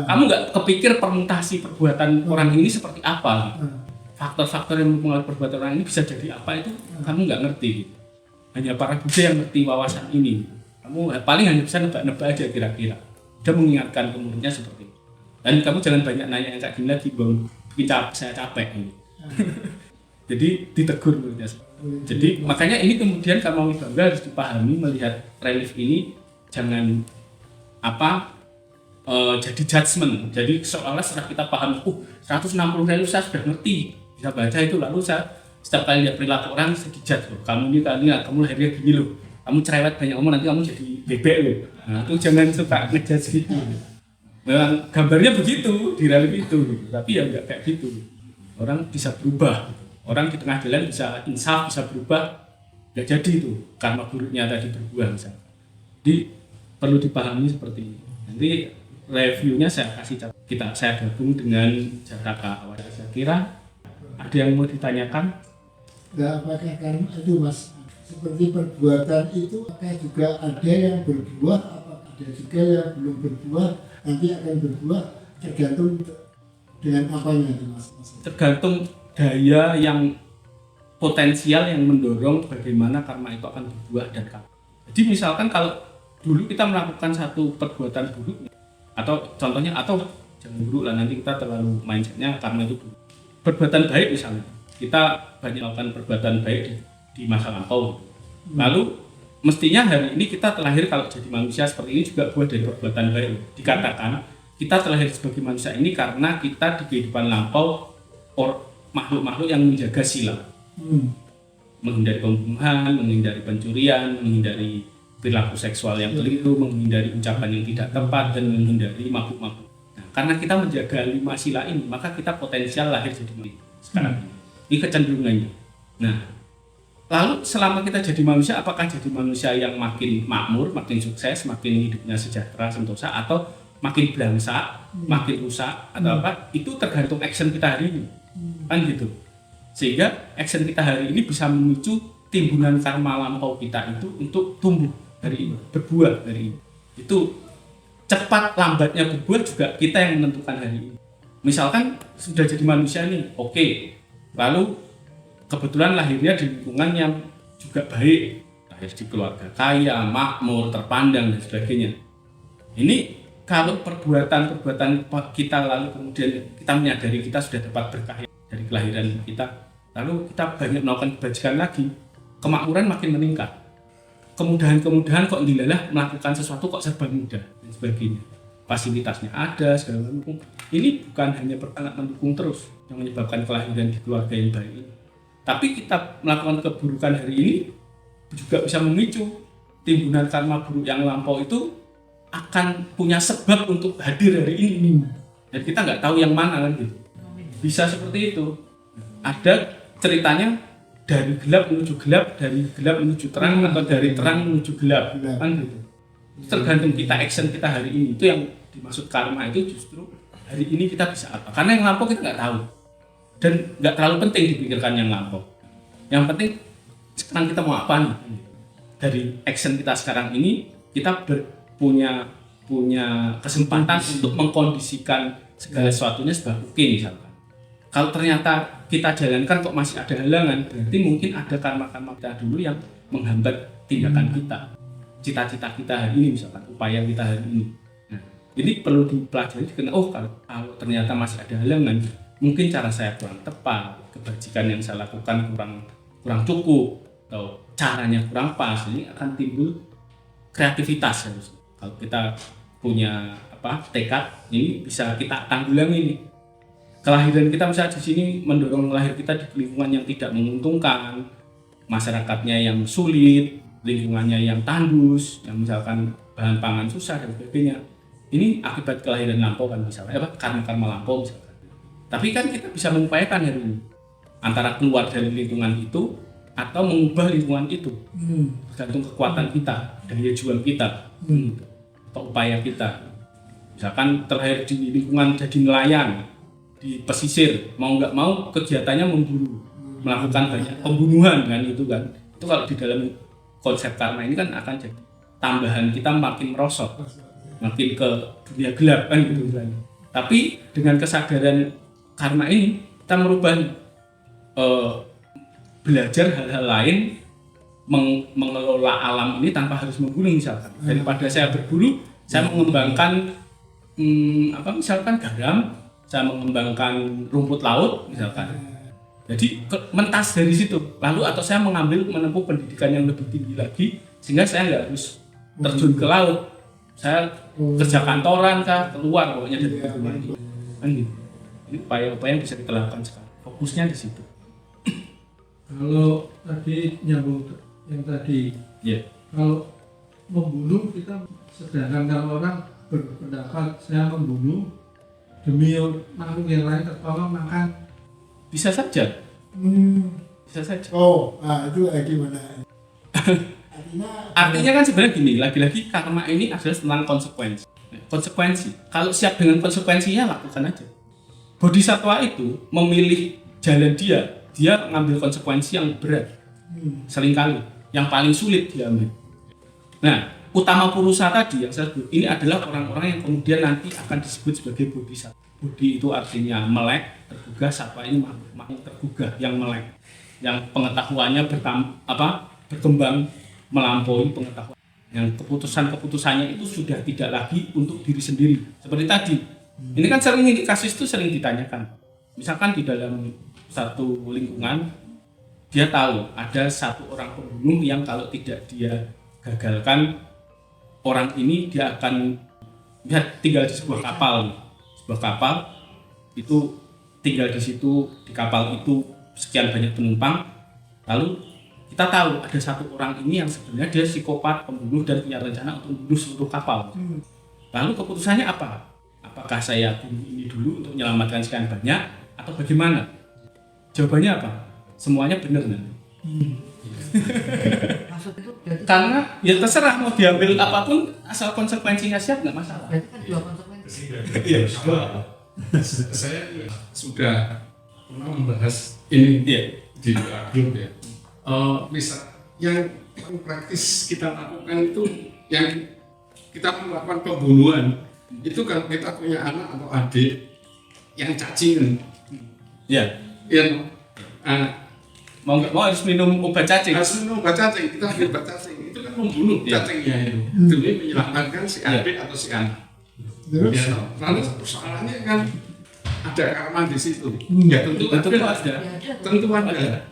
Kamu nggak kepikir permutasi perbuatan orang ini seperti apa. Faktor-faktor yang mempengaruhi perbuatan orang ini bisa jadi apa itu kamu nggak ngerti. Hanya para Buddha yang ngerti wawasan ini. Kamu paling hanya bisa nebak-nebak aja kira-kira. Dia mengingatkan ke muridnya seperti itu. Dan kamu jangan banyak nanya yang kayak gini lagi, bang. Bikin saya capek ini. Jadi ditegur muridnya. Jadi makanya ini kemudian Karmawi Bangga harus dipahami melihat relief ini jangan jadi judgement. Jadi seolah-olah setelah kita paham, 160 relief saya sudah ngerti, bisa baca itu lalu saya setiap kali lihat perilaku orang saya dijudge loh. Kamu ini kamu lahirnya gini loh. Kamu cerewet banyak ngomong nanti kamu jadi bebek loh. Nah, itu jangan suka ngejudge gitu. Memang gambarnya begitu di relief itu, tapi ya enggak kayak gitu. Orang bisa berubah. Orang di tengah jalan bisa insaf, bisa berubah. Enggak jadi itu karena buruknya tadi berbuah misalnya. Jadi perlu dipahami seperti ini. Nanti reviewnya saya kasih saya gabung dengan Jataka. Saya kira ada yang mau ditanyakan? Enggak, apakah kan itu Mas, seperti perbuatan itu apakah juga ada yang berbuah, apakah ada juga yang belum berbuah, nanti akan berbuah, tergantung dengan apanya itu Mas? Tergantung daya yang potensial yang mendorong bagaimana karma itu akan berbuah dan kapan. Jadi misalkan kalau dulu kita melakukan satu perbuatan buruk atau contohnya atau jangan buruk lah, nanti kita terlalu mindsetnya karma itu buruk. Perbuatan baik misalnya kita banyak melakukan perbuatan baik di masa lampau, lalu mestinya hari ini kita terlahir kalau jadi manusia seperti ini juga buah dari perbuatan baik. Dikatakan kita terlahir sebagai manusia ini karena kita di kehidupan lampau makhluk-makhluk yang menjaga sila, menghindari pembunuhan, menghindari pencurian, menghindari perilaku seksual yang keliru, menghindari ucapan yang tidak tepat, dan menghindari mabuk-mabuk. Nah, karena kita menjaga 5 sila ini, maka kita potensial lahir jadi manusia sekarang ini. Ini kecenderungannya. Nah, lalu selama kita jadi manusia, apakah jadi manusia yang makin makmur, makin sukses, makin hidupnya sejahtera, sentosa, atau makin belangsak, makin rusak, atau apa? Itu tergantung action kita hari ini, kan gitu. Sehingga action kita hari ini bisa memicu timbunan karma lampau kita itu untuk tumbuh hari ini, berbuah hari ini. Itu cepat lambatnya berbuah juga kita yang menentukan hari ini. Misalkan sudah jadi manusia nih, oke. Lalu kebetulan lahirnya di lingkungan yang juga baik, lahir di keluarga kaya, makmur, terpandang dan sebagainya. Ini kalau perbuatan kita lalu kemudian kita menyadari kita sudah dapat berkah dari kelahiran kita, lalu kita banyak melakukan kebajikan lagi, kemakmuran makin meningkat. Kemudahan-kemudahan kok dilalah melakukan sesuatu kok serba mudah dan sebagainya. Fasilitasnya ada, segala mendukung. Ini bukan hanya sangat mendukung terus yang menyebabkan kelahiran di keluarga yang baik ini. Tapi kita melakukan keburukan hari ini juga bisa memicu timbunan karma buruk yang lampau itu akan punya sebab untuk hadir hari ini. Dan kita nggak tahu yang mana kan gitu. Bisa seperti itu. Ada ceritanya dari gelap menuju gelap, dari gelap menuju terang, atau dari terang menuju gelap, kan gitu. Tergantung kita action kita hari ini. Itu yang dimaksud karma itu justru hari ini kita bisa apa. Karena yang lampau kita nggak tahu. Dan nggak terlalu penting dipikirkan yang lampau. Yang penting sekarang kita mau apa nih. Dari action kita sekarang ini kita punya kesempatan untuk mengkondisikan segala sesuatunya sebagai oke misalkan. Kalau ternyata kita jalankan kok masih ada halangan, berarti mungkin ada karma-karma kita dulu yang menghambat tindakan kita. Cita-cita kita hari ini misalkan, upaya kita hari ini. Nah, ini perlu dipelajari karena kalau ternyata masih ada halangan, mungkin cara saya kurang tepat, kebajikan yang saya lakukan kurang cukup, atau caranya kurang pas, ini akan timbul kreativitas harusnya. Kalau kita punya tekad, ini bisa kita tanggulangi nih. Kelahiran kita misalnya di sini mendorong lahir kita di lingkungan yang tidak menguntungkan, masyarakatnya yang sulit, lingkungannya yang tandus, yang misalkan bahan pangan susah dan sebagainya. Ini akibat kelahiran lampau kan misalnya, karma lampau misalkan. Tapi kan kita bisa mengupayakan hari ini antara keluar dari lingkungan itu atau mengubah lingkungan itu, tergantung kekuatan kita, daya juang kita, atau upaya kita. Misalkan terlahir di lingkungan jadi nelayan, di pesisir, mau nggak mau kegiatannya memburu, melakukan banyak pembunuhan kan itu kan. Itu kalau di dalam konsep karma ini kan akan jadi tambahan kita makin merosot, makin ke dunia gelap kan gitu kan. Tapi dengan kesadaran karma ini kita merubah belajar hal-hal lain, mengelola alam ini tanpa harus membunuh misalkan. Daripada saya berburu, saya mengembangkan misalkan garam, saya mengembangkan rumput laut misalkan. Jadi mentas dari situ. Lalu atau saya menempuh pendidikan yang lebih tinggi lagi sehingga saya nggak harus terjun ke laut. Saya kerja kantoran keluar pokoknya dari rumah ini. Kan gitu. Ini upaya-upaya yang bisa kita lakukan sekarang. Fokusnya di situ. Kalau tadi nyambung yang tadi, kalau membunuh kita, sedangkan kalau orang berpendapat saya membunuh demi makhluk yang lain tertolong, maka bisa saja. Bisa saja. Itu gimana? Artinya kan sebenarnya gini, lagi-lagi karma ini adalah tentang konsekuensi. Konsekuensi. Kalau siap dengan konsekuensinya, lakukan aja. Bodhisattva itu memilih jalan dia mengambil konsekuensi yang berat. Seringkali yang paling sulit dia ambil. Nah, utama purusa tadi yang saya sebut ini adalah orang-orang yang kemudian nanti akan disebut sebagai bodhisattva. Bodhi itu artinya melek, tergugah, sattva ini makhluk tergugah yang melek, yang pengetahuannya berkembang melampaui pengetahuan, yang keputusannya itu sudah tidak lagi untuk diri sendiri. Seperti tadi, ini kan kasus itu sering ditanyakan. Misalkan di dalam satu lingkungan, dia tahu ada satu orang pembunuh yang kalau tidak dia gagalkan, orang ini dia akan tinggal di sebuah kapal. Sebuah kapal itu tinggal di situ, di kapal itu sekian banyak penumpang. Lalu kita tahu ada satu orang ini yang sebenarnya dia psikopat, pembunuh dan punya rencana untuk membunuh seluruh kapal. Lalu keputusannya apa? Apakah saya bunuh ini dulu untuk menyelamatkan sekian banyak atau bagaimana? Jawabannya apa? Semuanya benar nanti. Karena ya terserah mau diambil apapun asal konsekuensinya siap nggak masalah. Berarti kan dua konsekuensi. Iya. Saya sudah pernah membahas ini di grup ya. Misal yang praktis kita lakukan itu yang kita melakukan pembunuhan itu kalau kita punya anak atau adik yang cacingan. Ya. mau nggak mau harus minum obat cacing. Harus minum obat cacing, kita ambil obat cacing itu kan membunuh cacingnya itu demi menyelamatkan si adik atau si anak. Terus Ya, lalu persoalannya kan ada karma di situ. Ya tentu ada. Tentu ada.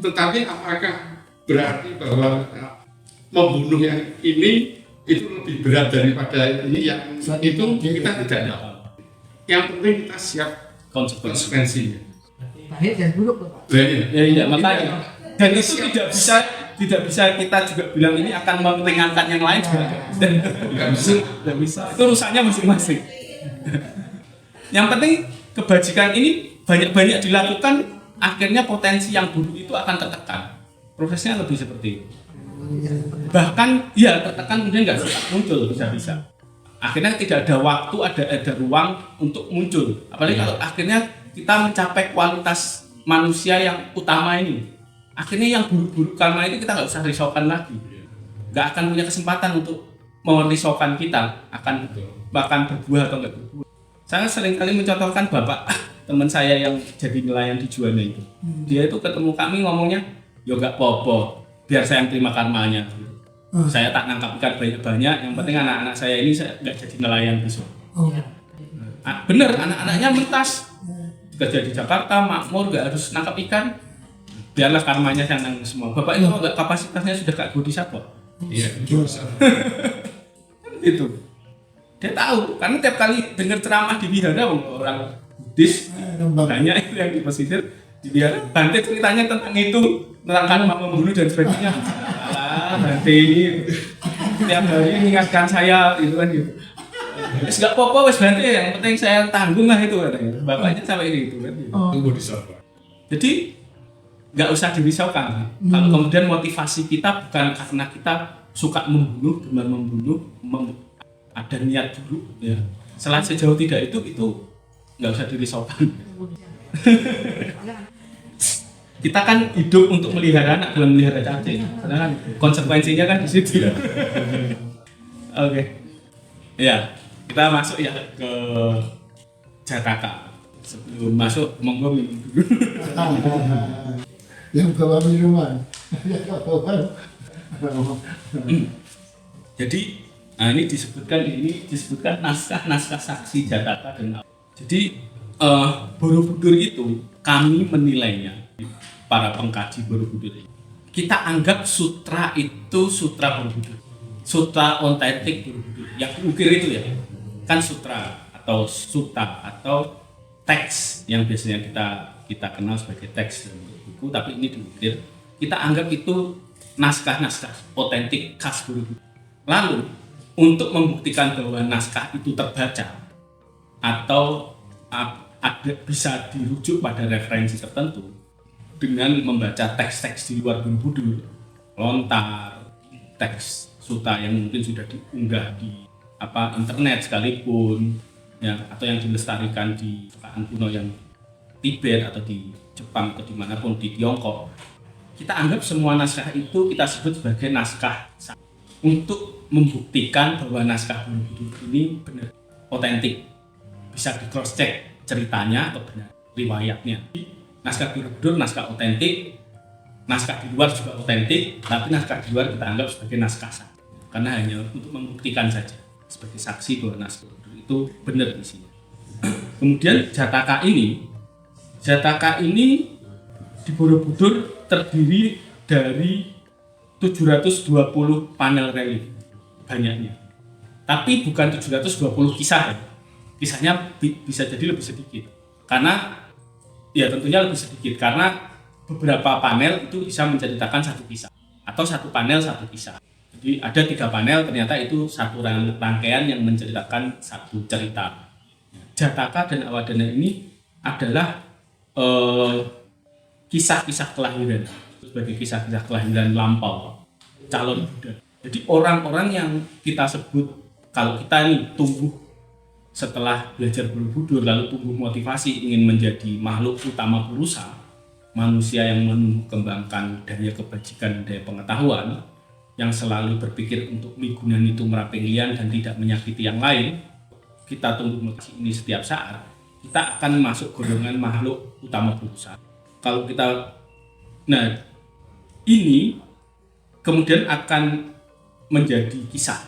Tetapi apakah berarti bahwa membunuh yang ini itu lebih berat daripada ini yang itu kita tidak tahu. Yang penting kita siap konsekuensinya. Baik dan buruk Pak. Ya, makanya. Dan itu tidak bisa kita juga bilang ini akan meringankan yang lain juga. Nggak bisa. Itu rusaknya masing-masing. Yang penting kebajikan ini banyak-banyak dilakukan, akhirnya potensi yang buruk itu akan tertekan. Prosesnya lebih seperti itu. Bahkan ya tertekan kemudian nggak sempat muncul bisa-bisa. Akhirnya tidak ada waktu, ada ruang untuk muncul. Apalagi kalau akhirnya kita mencapai kualitas manusia yang utama ini. Akhirnya yang buruk-buruk karma ini kita nggak usah risaukan lagi. Nggak akan punya kesempatan untuk merisaukan kita akan bahkan berbuah atau nggak berbuah. Saya sering kali mencontohkan bapak teman saya yang jadi nelayan di Juanda itu. Dia itu ketemu kami ngomongnya, yo nggak apa-apa, biar saya yang terima karmanya. Saya tak nangkap ikan banyak-banyak, yang penting anak-anak saya ini saya nggak jadi nelayan besok. Bener, anak-anaknya mentas kerja di Jakarta, makmur, nggak harus nangkap ikan, biarlah karmanya yang nanggung semua. Bapak itu nggak kapasitasnya sudah Kak Budi Satwa. Iya, Itu dia tahu, karena tiap kali dengar ceramah di wihara orang Buddhis banyak itu yang di pesisir di wihara. Bante ceritanya tentang itu, tentang karma membunuh dan sebagainya. Bante ini tiap hari mengingatkan saya gitu kan gitu. Wes nggak apa-apa wes Bante, yang penting saya tanggung lah itu katanya. Bapaknya sampai itu kan. Gitu. tunggu di sana. Jadi nggak usah dirisaukan. Kalau kemudian motivasi kita bukan karena kita suka membunuh, demam membunuh, ada niat buruk, ya. Sejauh tidak itu nggak usah dirisaukan. Kita kan hidup untuk melihara anak, bukan melihara cacing. Karena kan konsekuensinya kan di situ. Oke. Ya, kita masuk ya ke Jataka. Sebelum masuk, monggo minum dulu. yang bawa minuman, yang bawa. Jadi, ini disebutkan naskah saksi Jataka dan jadi Borobudur itu kami menilainya, para pengkaji Borobudur ini. Kita anggap sutra itu sutra Borobudur, sutra otentik Borobudur. Yang diukir itu ya, kan sutra atau suta atau teks yang biasanya kita kenal sebagai teks dalam buku, tapi ini diukir. Kita anggap itu naskah-naskah otentik khas Borobudur. Lalu untuk membuktikan bahwa naskah itu terbaca atau bisa dirujuk pada referensi tertentu dengan membaca teks-teks di luar Borobudur, lontar, teks suta yang mungkin sudah diunggah di internet sekalipun, ya, atau yang dilestarikan di Sukaan kuno yang Tibet atau di Jepang atau dimanapun di Tiongkok, kita anggap semua naskah itu kita sebut sebagai naskah untuk membuktikan bahwa naskah Borobudur ini benar otentik, bisa di cross check ceritanya atau benar riwayatnya. Naskah Borobudur naskah otentik, naskah di luar juga otentik, tapi naskah di luar kita anggap sebagai naskah saja, karena hanya untuk membuktikan saja sebagai saksi bahwa naskah Borobudur itu benar isinya. Kemudian Jataka ini di Borobudur terdiri dari 720 panel relief banyaknya. Tapi bukan 720 kisah ya. Kisahnya bisa jadi lebih sedikit. Karena ya tentunya lebih sedikit karena beberapa panel itu bisa menceritakan satu kisah atau satu panel satu kisah. Jadi ada 3 panel ternyata itu satu rangkaian yang menceritakan satu cerita. Jataka dan Awadana ini adalah kisah-kisah kelahiran, sebagai kisah-kisah kelahiran lampau calon Buddha. Jadi orang-orang yang kita sebut, kalau kita nih tumbuh setelah belajar Borobudur lalu tumbuh motivasi ingin menjadi makhluk utama purusa, manusia yang mengembangkan daya kebajikan, daya pengetahuan, yang selalu berpikir untuk migunan itu merapi lian dan tidak menyakiti yang lain, kita tumbuh motivasi ini setiap saat, kita akan masuk golongan makhluk utama purusa. Kalau kita Nah, ini kemudian akan menjadi kisah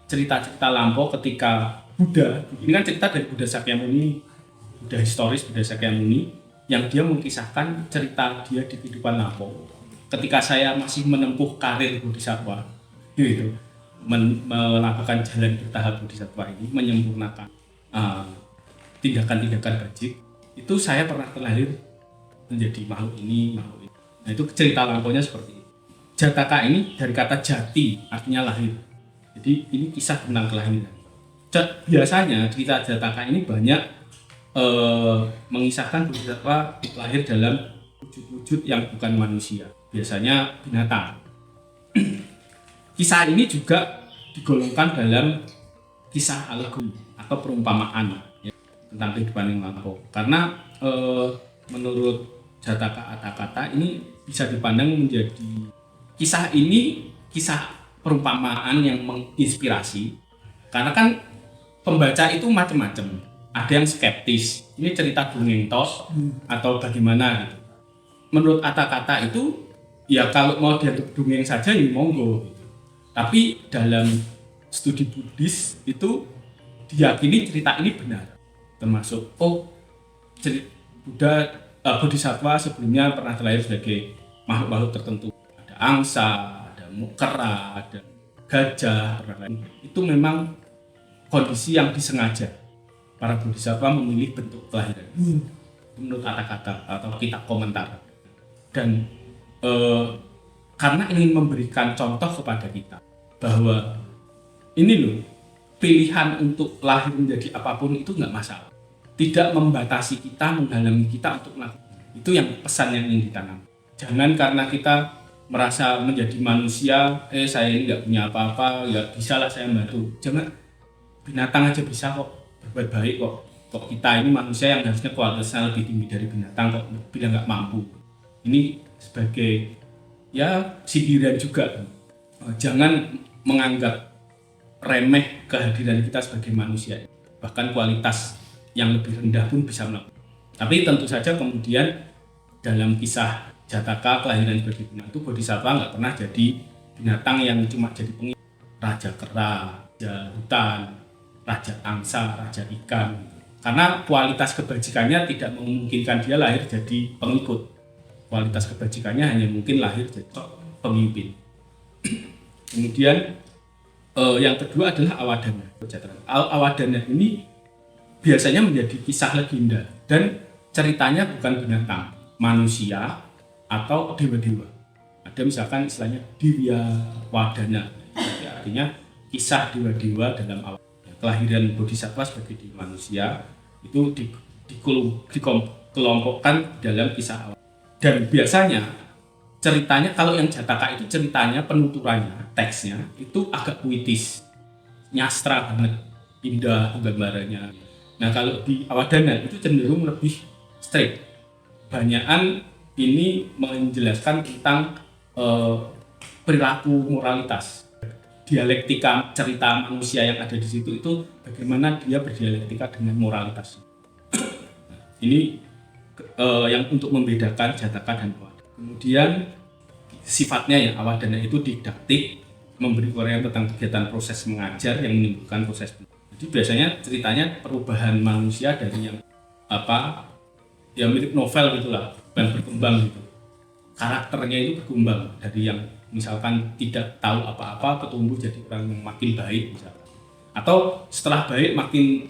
cerita-cerita lampau ketika Buddha, ini kan cerita dari Buddha Sakyamuni, Buddha historis Buddha Sakyamuni, yang dia mengisahkan cerita dia di kehidupan lampau. Ketika saya masih menempuh karir bodhisattva, gitu, melakukan jalan bertahap bodhisattva ini, menyempurnakan tindakan-tindakan bajik, itu saya pernah terlahir menjadi makhluk ini. Nah, itu cerita lampaunya seperti itu. Jataka ini dari kata jati, artinya lahir. Jadi ini kisah tentang kelahiran. Biasanya cerita Jataka ini banyak mengisahkan bodhisattva lahir dalam wujud-wujud yang bukan manusia, biasanya binatang. Kisah ini juga digolongkan dalam kisah alegori atau perumpamaan ya, tentang kehidupan yang lampau. Karena menurut Jataka Atakata ini bisa dipandang menjadi kisah perumpamaan yang menginspirasi. Karena kan pembaca itu macam-macam. Ada yang skeptis, ini cerita dongeng tos atau bagaimana gitu. Menurut Atakata itu ya kalau mau dianggap dongeng saja ya monggo gitu. Tapi dalam studi Buddhis itu diyakini cerita ini benar. Termasuk Buddha bodhisattva sebelumnya pernah terlahir sebagai makhluk-makhluk tertentu. Ada angsa, ada kera, ada gajah, itu memang kondisi yang disengaja para bodhisattva memilih bentuk kelahiran menurut kata-kata atau kitab komentar. Dan karena ingin memberikan contoh kepada kita bahwa ini loh, pilihan untuk lahir menjadi apapun itu nggak masalah, tidak membatasi kita, menghalangi kita untuk melakukan. Itu yang pesan yang ingin ditanam. Jangan karena kita merasa menjadi manusia, saya ini nggak punya apa-apa, nggak bisa lah saya bantu. Jangan, binatang aja bisa kok berbuat baik kok. Kok kita ini manusia yang harusnya kualitasnya lebih tinggi dari binatang kok bilang nggak mampu. Ini sebagai ya sindiran juga. Jangan menganggap remeh kehadiran kita sebagai manusia. Bahkan kualitas yang lebih rendah pun bisa melakukan. Tapi tentu saja kemudian dalam kisah Jataka kelahiran sebagai binatang itu bodhisattva nggak pernah jadi binatang yang cuma jadi pengikut. Raja kera, raja hutan, raja angsa, raja ikan. Karena kualitas kebajikannya tidak memungkinkan dia lahir jadi pengikut. Kualitas kebajikannya hanya mungkin lahir jadi pemimpin. Kemudian yang kedua adalah Awadana. Awadana ini biasanya menjadi kisah legenda dan ceritanya bukan binatang, manusia atau dewa-dewa. Ada misalkan istilahnya Divya Wadana, artinya kisah dewa-dewa dalam awal. Kelahiran bodhisattva sebagai dewa manusia itu dikelompokkan dalam kisah awal. Dan biasanya ceritanya, kalau yang Jataka itu ceritanya, penuturannya, teksnya itu agak puitis, nyastra banget, indah penggambarannya. Nah kalau di Awadana itu cenderung lebih straight, banyakan ini menjelaskan tentang perilaku moralitas, dialektika cerita manusia yang ada di situ itu bagaimana dia berdialektika dengan moralitas. Ini yang untuk membedakan Jataka dan Awadana. Kemudian sifatnya ya, Awadana itu didaktik, memberi uraian tentang kegiatan proses mengajar yang menimbulkan proses. Jadi biasanya ceritanya perubahan manusia dari yang ya mirip novel gitulah, dan berkembang gitu. Karakternya itu berkembang dari yang misalkan tidak tahu apa-apa bertumbuh jadi orang yang makin baik misalkan. Atau setelah baik makin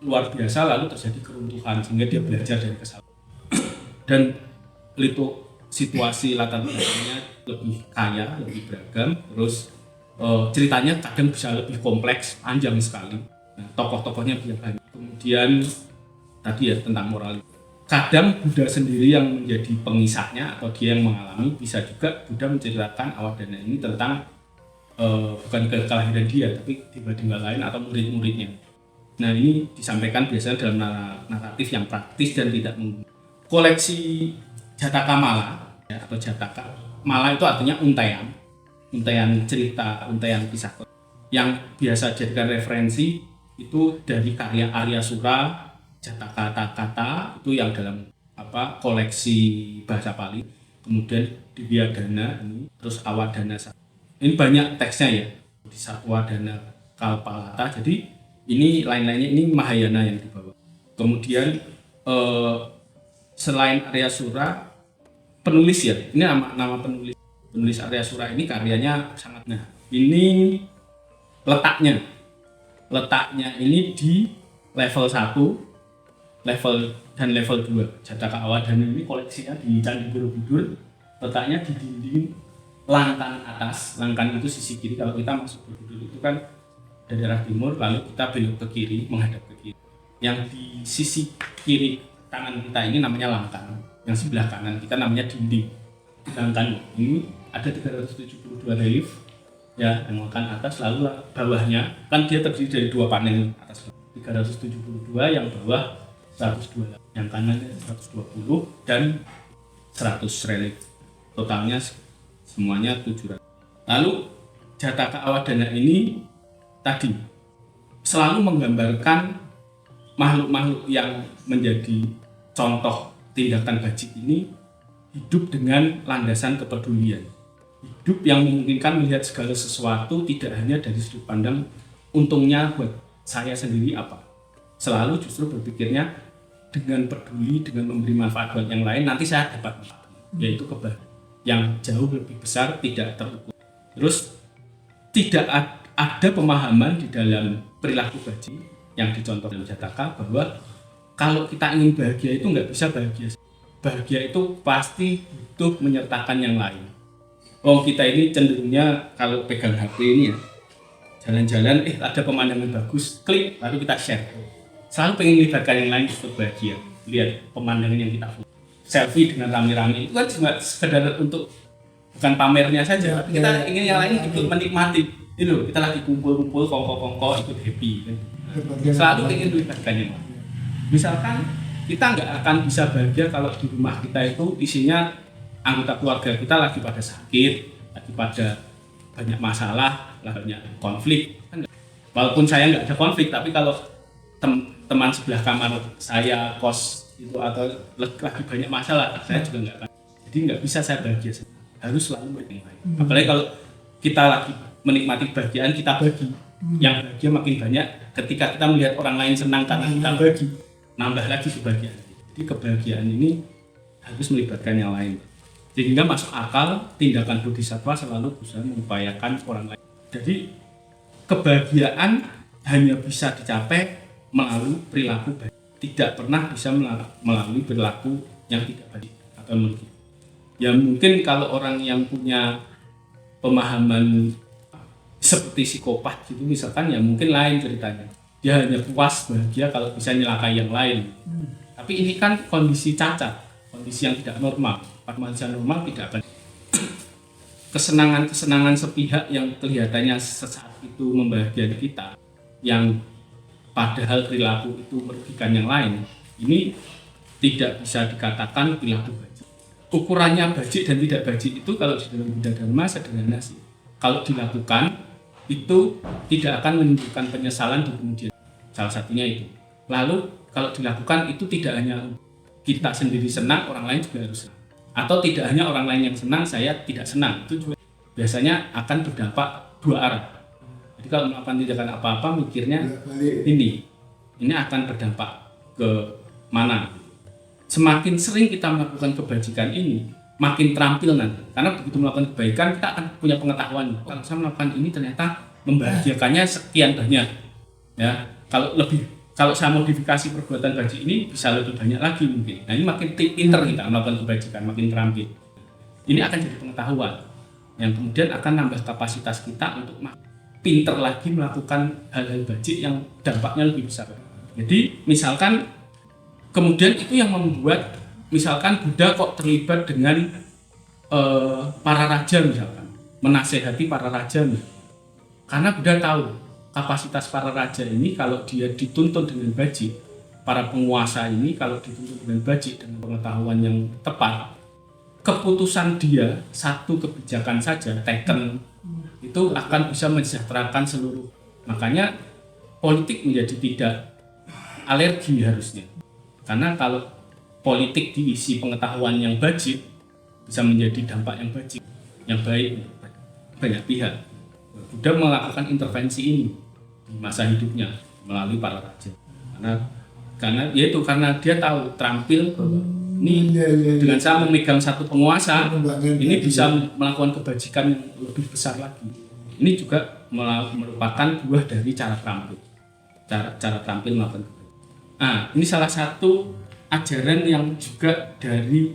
luar biasa lalu terjadi keruntuhan sehingga dia belajar dari kesalahan. Dan itu situasi latar belakangnya lebih kaya, lebih beragam, terus ceritanya kadang bisa lebih kompleks, panjang sekali. Nah, tokoh-tokohnya banyak. Kemudian tadi ya tentang moralitas. Kadang Buddha sendiri yang menjadi pengisahnya atau dia yang mengalami, bisa juga Buddha menceritakan Awadana ini tentang bukan kelahiran dia, tapi dewa-dewa lain atau murid-muridnya. Nah ini disampaikan biasanya dalam naratif yang praktis dan tidak menggunakan koleksi Jataka Mala ya, atau Jataka Mala itu artinya untaian cerita, untaian kisah yang biasa jadikan referensi itu dari karya Arya Sura, Jataka kata itu yang dalam koleksi bahasa Pali. kemudian Diwyadana ini, terus Awadana. Ini banyak teksnya ya, di Satwadana Kalpalata. Jadi ini lain-lainnya, ini Mahayana yang dibawa. Kemudian selain Arya Sura, penulis ya, ini nama penulis Arya Sura ini karyanya sangat. Nah, ini letaknya ini di level 1, level 2. Jataka Awadana ini koleksinya di Candi Borobudur, letaknya di dinding Langkan atas. Langkan itu sisi kiri. Kalau kita masuk Borobudur itu kan dari arah timur, lalu kita belok ke kiri, menghadap ke kiri. Yang di sisi kiri kanan kita ini namanya Langkan, yang sebelah kanan kita namanya dinding. Langkan ini ada 372 relief ya, yang Langkan atas, lalu bawahnya kan dia terdiri dari 2 panel, atas 372, yang bawah 102, yang kanan 120 dan 100 relief. Totalnya semuanya 700. Lalu Jataka Awadana ini tadi selalu menggambarkan makhluk-makhluk yang menjadi contoh tindakan bajik ini hidup dengan landasan kepedulian. Hidup yang memungkinkan melihat segala sesuatu tidak hanya dari sudut pandang untungnya buat saya sendiri apa. Selalu justru berpikirnya dengan peduli, dengan memberi manfaat buat yang lain, nanti saya dapat manfaat, yaitu kebahagiaan yang jauh lebih besar, tidak terukur. Terus tidak ada pemahaman di dalam perilaku bajik yang dicontoh dalam Jataka bahwa kalau kita ingin bahagia itu nggak bisa bahagia. Bahagia itu pasti butuh menyertakan yang lain. Kita ini cenderungnya kalau pegang HP ini ya, jalan-jalan, ada pemandangan bagus, klik, lalu kita share. Selalu pengen melibatkan yang lain untuk bahagia. Lihat pemandangan yang kita foto. Selfie dengan rame-rame itu kan cuma sekedar untuk bukan pamernya saja, tapi kita ingin yang lain ikut menikmati. Ini loh, kita lagi kumpul-kumpul, kongko-kongko, ikut happy. Kan? Selalu ingin melibatkan yang lain. Misalkan kita nggak akan bisa bahagia kalau di rumah kita itu isinya anggota keluarga kita lagi pada sakit, lagi pada banyak masalah, banyak konflik. Walaupun saya nggak ada konflik, tapi kalau teman sebelah kamar saya kos itu atau lagi banyak masalah, saya juga nggak akan. Jadi nggak bisa saya bahagia, harus selalu berbahagia. Apalagi kalau kita lagi menikmati kebahagiaan, kita bagi. Yang bahagia makin banyak ketika kita melihat orang lain senang karena kita bagi, nambah lagi kebahagiaan. Jadi kebahagiaan ini harus melibatkan yang lain. Sehingga masuk akal tindakan bodhisattva selalu berusaha mengupayakan orang lain. Jadi kebahagiaan hanya bisa dicapai melalui perilaku baik. Tidak pernah bisa melalui perilaku yang tidak baik atau mungkin. Ya mungkin kalau orang yang punya pemahaman seperti psikopat gitu misalkan, ya mungkin lain ceritanya. Dia hanya puas bahagia kalau bisa nyelakai yang lain. Tapi ini kan kondisi cacat, kondisi yang tidak normal. Manusia normal tidak akan. Kesenangan-kesenangan sepihak yang kelihatannya sesaat itu membahagiakan kita, yang padahal perilaku itu merugikan yang lain, ini tidak bisa dikatakan perilaku bajik. Ukurannya bajik dan tidak bajik itu kalau di dalam Buddha Dharma sederhana sih. Kalau dilakukan itu tidak akan menimbulkan penyesalan di kemudian. Salah satunya itu. Lalu kalau dilakukan itu tidak hanya kita sendiri senang, orang lain juga harus senang. Atau tidak hanya orang lain yang senang, saya tidak senang. Itu juga biasanya akan berdampak dua arah. Jadi kalau melakukan tindakan apa-apa mikirnya ini akan berdampak ke mana. Semakin sering kita melakukan kebajikan ini, makin terampil nanti. Karena begitu melakukan kebaikan, kita akan punya pengetahuan. Kalau saya melakukan ini ternyata membahagiakannya sekian banyak. Ya, kalau saya modifikasi perbuatan bajik ini bisa lebih banyak lagi mungkin. Nah ini makin pinter kita melakukan kebajikan, makin terampil. Ini akan jadi pengetahuan yang kemudian akan nambah kapasitas kita untuk pinter lagi melakukan hal-hal bajik yang dampaknya lebih besar. Jadi misalkan kemudian itu yang membuat misalkan Buddha kok terlibat dengan para raja misalkan, menasehati para raja misalkan. Karena Buddha tahu kapasitas para raja ini kalau dia dituntun dengan bajik, para penguasa ini kalau dituntun dengan bajik dengan pengetahuan yang tepat, keputusan dia satu kebijakan saja taken itu akan bisa mensejahterakan seluruh. Makanya politik menjadi tidak alergi harusnya. Karena kalau politik diisi pengetahuan yang bajik, bisa menjadi dampak yang baik banyak pihak. Buddha melakukan intervensi ini di masa hidupnya melalui para raja. Karena dia tahu terampil bahwa ini dengan saya memegang satu penguasa ini bisa melakukan kebajikan yang lebih besar lagi. Ini juga merupakan buah dari cara terampil melakukan kebajikan. Ini salah satu ajaran yang juga dari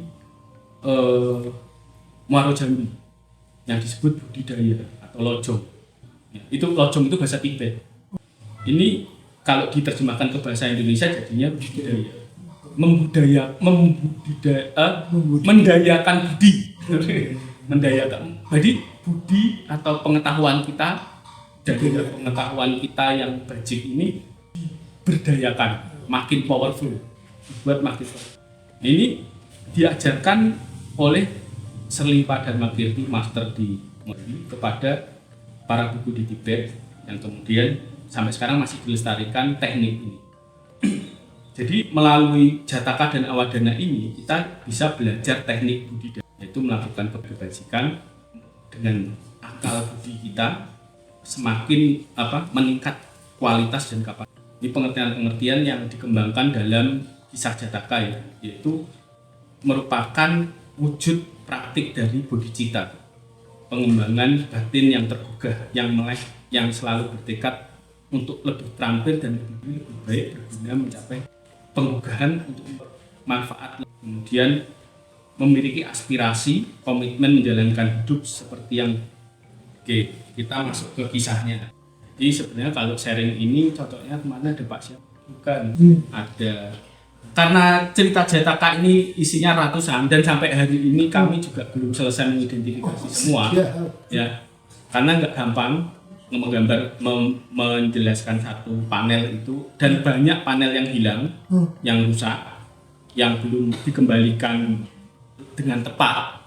Muaro Jambi yang disebut budidaya atau lojong. Lojong itu bahasa Tibet. Ini kalau diterjemahkan ke bahasa Indonesia jadinya budidaya. Mendayakan budi. Mendayakan. Jadi budi atau pengetahuan kita dari pengetahuan kita yang bajik ini berdayakan, makin powerful, buat makin powerful. Ini diajarkan oleh Serlipa Dharmakirti Master di Modi kepada para biku di Tibet yang kemudian sampai sekarang masih dilestarikan teknik ini. Jadi melalui Jataka dan Awadana ini kita bisa belajar teknik budidaya, yaitu melakukan kebajikan dengan akal budi kita semakin meningkat kualitas dan kapasitas. Ini pengertian-pengertian yang dikembangkan dalam kisah Jataka yaitu merupakan wujud praktik dari bodhicitta, pengembangan batin yang tergugah, yang melek, yang selalu bertekad untuk lebih terampil dan lebih baik berguna mencapai penggugahan untuk manfaat, kemudian memiliki aspirasi, komitmen menjalankan hidup seperti yang kita masuk ke kisahnya. Jadi sebenarnya kalau sharing ini cocoknya kemana ada Pak Siap? Bukan, ada. Karena cerita Jataka ini isinya ratusan dan sampai hari ini kami juga belum selesai mengidentifikasi semua, ya, karena nggak gampang menjelaskan satu panel itu dan banyak panel yang hilang, yang rusak, yang belum dikembalikan dengan tepat.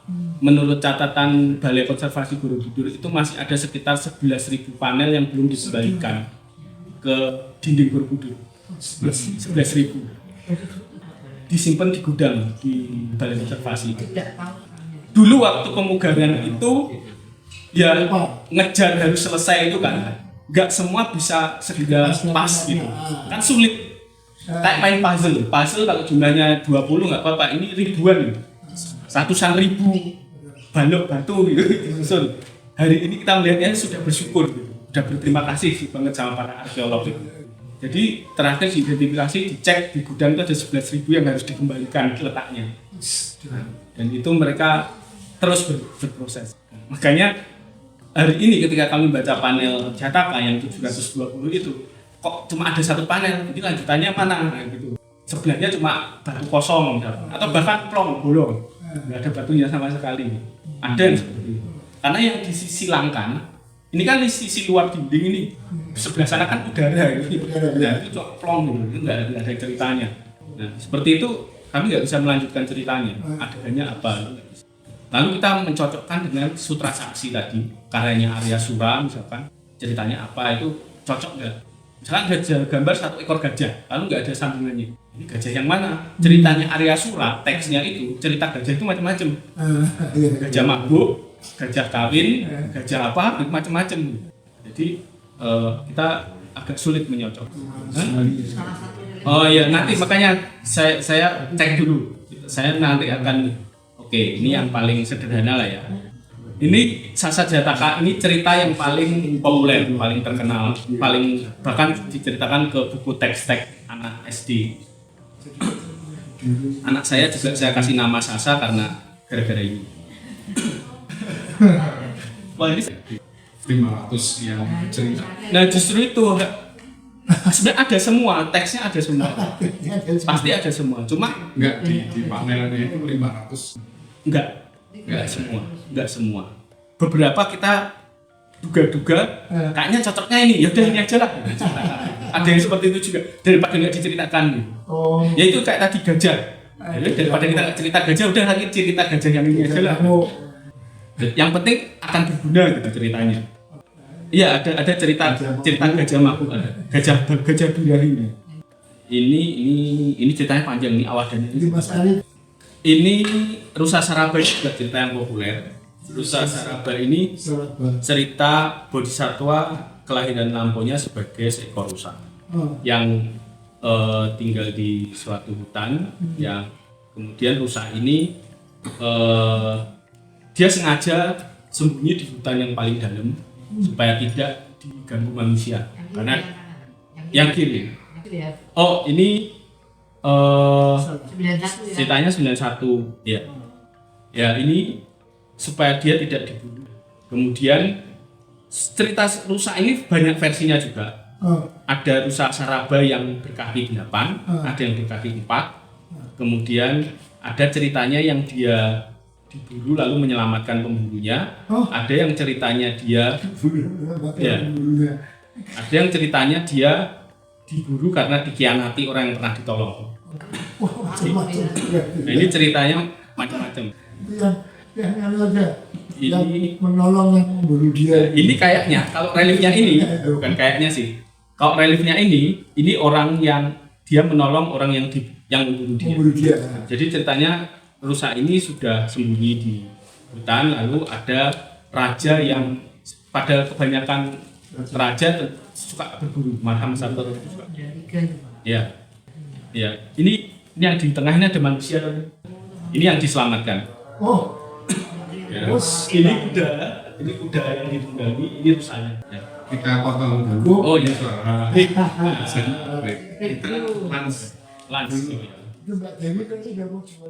Menurut catatan Balai Konservasi Borobudur itu masih ada sekitar 11.000 panel yang belum dikembalikan ke dinding Borobudur. 11.000 disimpan di gudang di Balai Konservasi. Dulu waktu pemugaran itu ya ngejar harus selesai itu kan, nggak semua bisa segera pas gitu, kan sulit. Kayak main puzzle kalau jumlahnya 20 nggak apa-apa, ini ribuan gitu. Ratusan ribu balok batu gitu disusun. Hari ini kita melihatnya sudah bersyukur gitu, sudah berterima kasih banget sama para arkeolog gitu. Jadi terakhir diidentifikasi, dicek di gudang itu ada 11.000 yang harus dikembalikan letaknya. Dan itu mereka terus berproses. Makanya hari ini ketika kami baca panel Jataka yang 720 itu, kok cuma ada satu panel, ini lanjutannya mana? Nah, gitu. Sebelahnya cuma batu kosong atau bahkan plong, bolong, nggak ada batunya sama sekali. Ada yang seperti itu. Karena yang di sisi Langkan, ini kan di sisi luar dinding ini, sebelah sana kan udara, gitu. Nah, itu cuma plong, gitu. Nggak ada ceritanya. Nah, seperti itu kami nggak bisa melanjutkan ceritanya, adegannya apa. Lalu kita mencocokkan dengan Sutra Saksi tadi, karyanya Arya Sura misalkan, ceritanya apa itu cocok nggak? Misalkan gajah, gambar satu ekor gajah, lalu nggak ada sambungannya. Ini gajah yang mana? Ceritanya Arya Sura, teksnya itu, cerita gajah itu macam-macam. Gajah mabuk, gajah kawin, gajah apa, macam-macam. Jadi kita agak sulit menyocok. Oh iya, nanti makanya saya cek dulu. Saya nanti akan. Oke, ini yang paling sederhana lah ya. Ini Sasa Jataka ini cerita yang paling populer, paling terkenal, paling bahkan diceritakan ke buku teks-teks anak SD. Anak saya juga saya kasih nama Sasa karena gara-gara ini. Wah, ini 500 yang cerita. Nah justru itu sebenarnya ada semua, teksnya ada semua, pasti ada semua. Cuma Enggak di panelnya itu 500. Enggak semua. Beberapa kita duga-duga kayaknya cocoknya ini, ya udah ini aja lah. Ada yang seperti itu juga daripada nggak diceritakan. Ya itu kayak tadi gajah. Jadi daripada kita nggak cerita gajah, udah lagi cerita gajah yang ini aja lah. Yang penting akan berguna gitu ceritanya. Iya ada cerita gajah mabuk, gajah birahi. Ini ceritanya panjang nih, Awadana. Jadi Mas Arif Ini Rusa Saraba juga cerita yang populer. Rusa Saraba ini Saraba. cerita bodhisatwa kelahiran lampunya sebagai seekor rusa Oh, yang tinggal di suatu hutan, yang kemudian rusa ini dia sengaja sembunyi di hutan yang paling dalam supaya tidak diganggu manusia karena yang kiri. Ya, Oh, ini 91 ya. ceritanya 91 ya. Ya, ini supaya dia tidak dibunuh. Kemudian cerita rusa ini banyak versinya juga. oh, Ada rusa Saraba yang berkaki 8, ada yang berkaki 4. Kemudian ada ceritanya yang dia diburu lalu menyelamatkan pemburunya. Oh. Ada yang ceritanya dia Ya. bulunya. ada yang ceritanya dia diburu karena dikhianati orang yang pernah ditolong. Wah, macam-macam juga. Nah, ini ceritanya macam-macam. Itu yang anu aja, yang Ini menolong yang memburu dia. ini kayaknya kalau reliefnya ini bukan kayaknya sih. Kalau reliefnya ini orang yang dia menolong orang yang memburu dia. Memburu dia. Jadi ceritanya rusa ini sudah sembunyi di hutan, lalu ada raja yang pada kebanyakan raja suka berburu, Marham Sator suka. Ya, ya. Ini yang di tengahnya ada manusia. Ini yang diselamatkan. Oh, Ya. Ini kuda yang ditunggangi, ini rusanya. Ya. Kita potong dulu. Oh ya, Suara. Kita lans. Lans. itu Mbak Dewi kan sudah mau jual.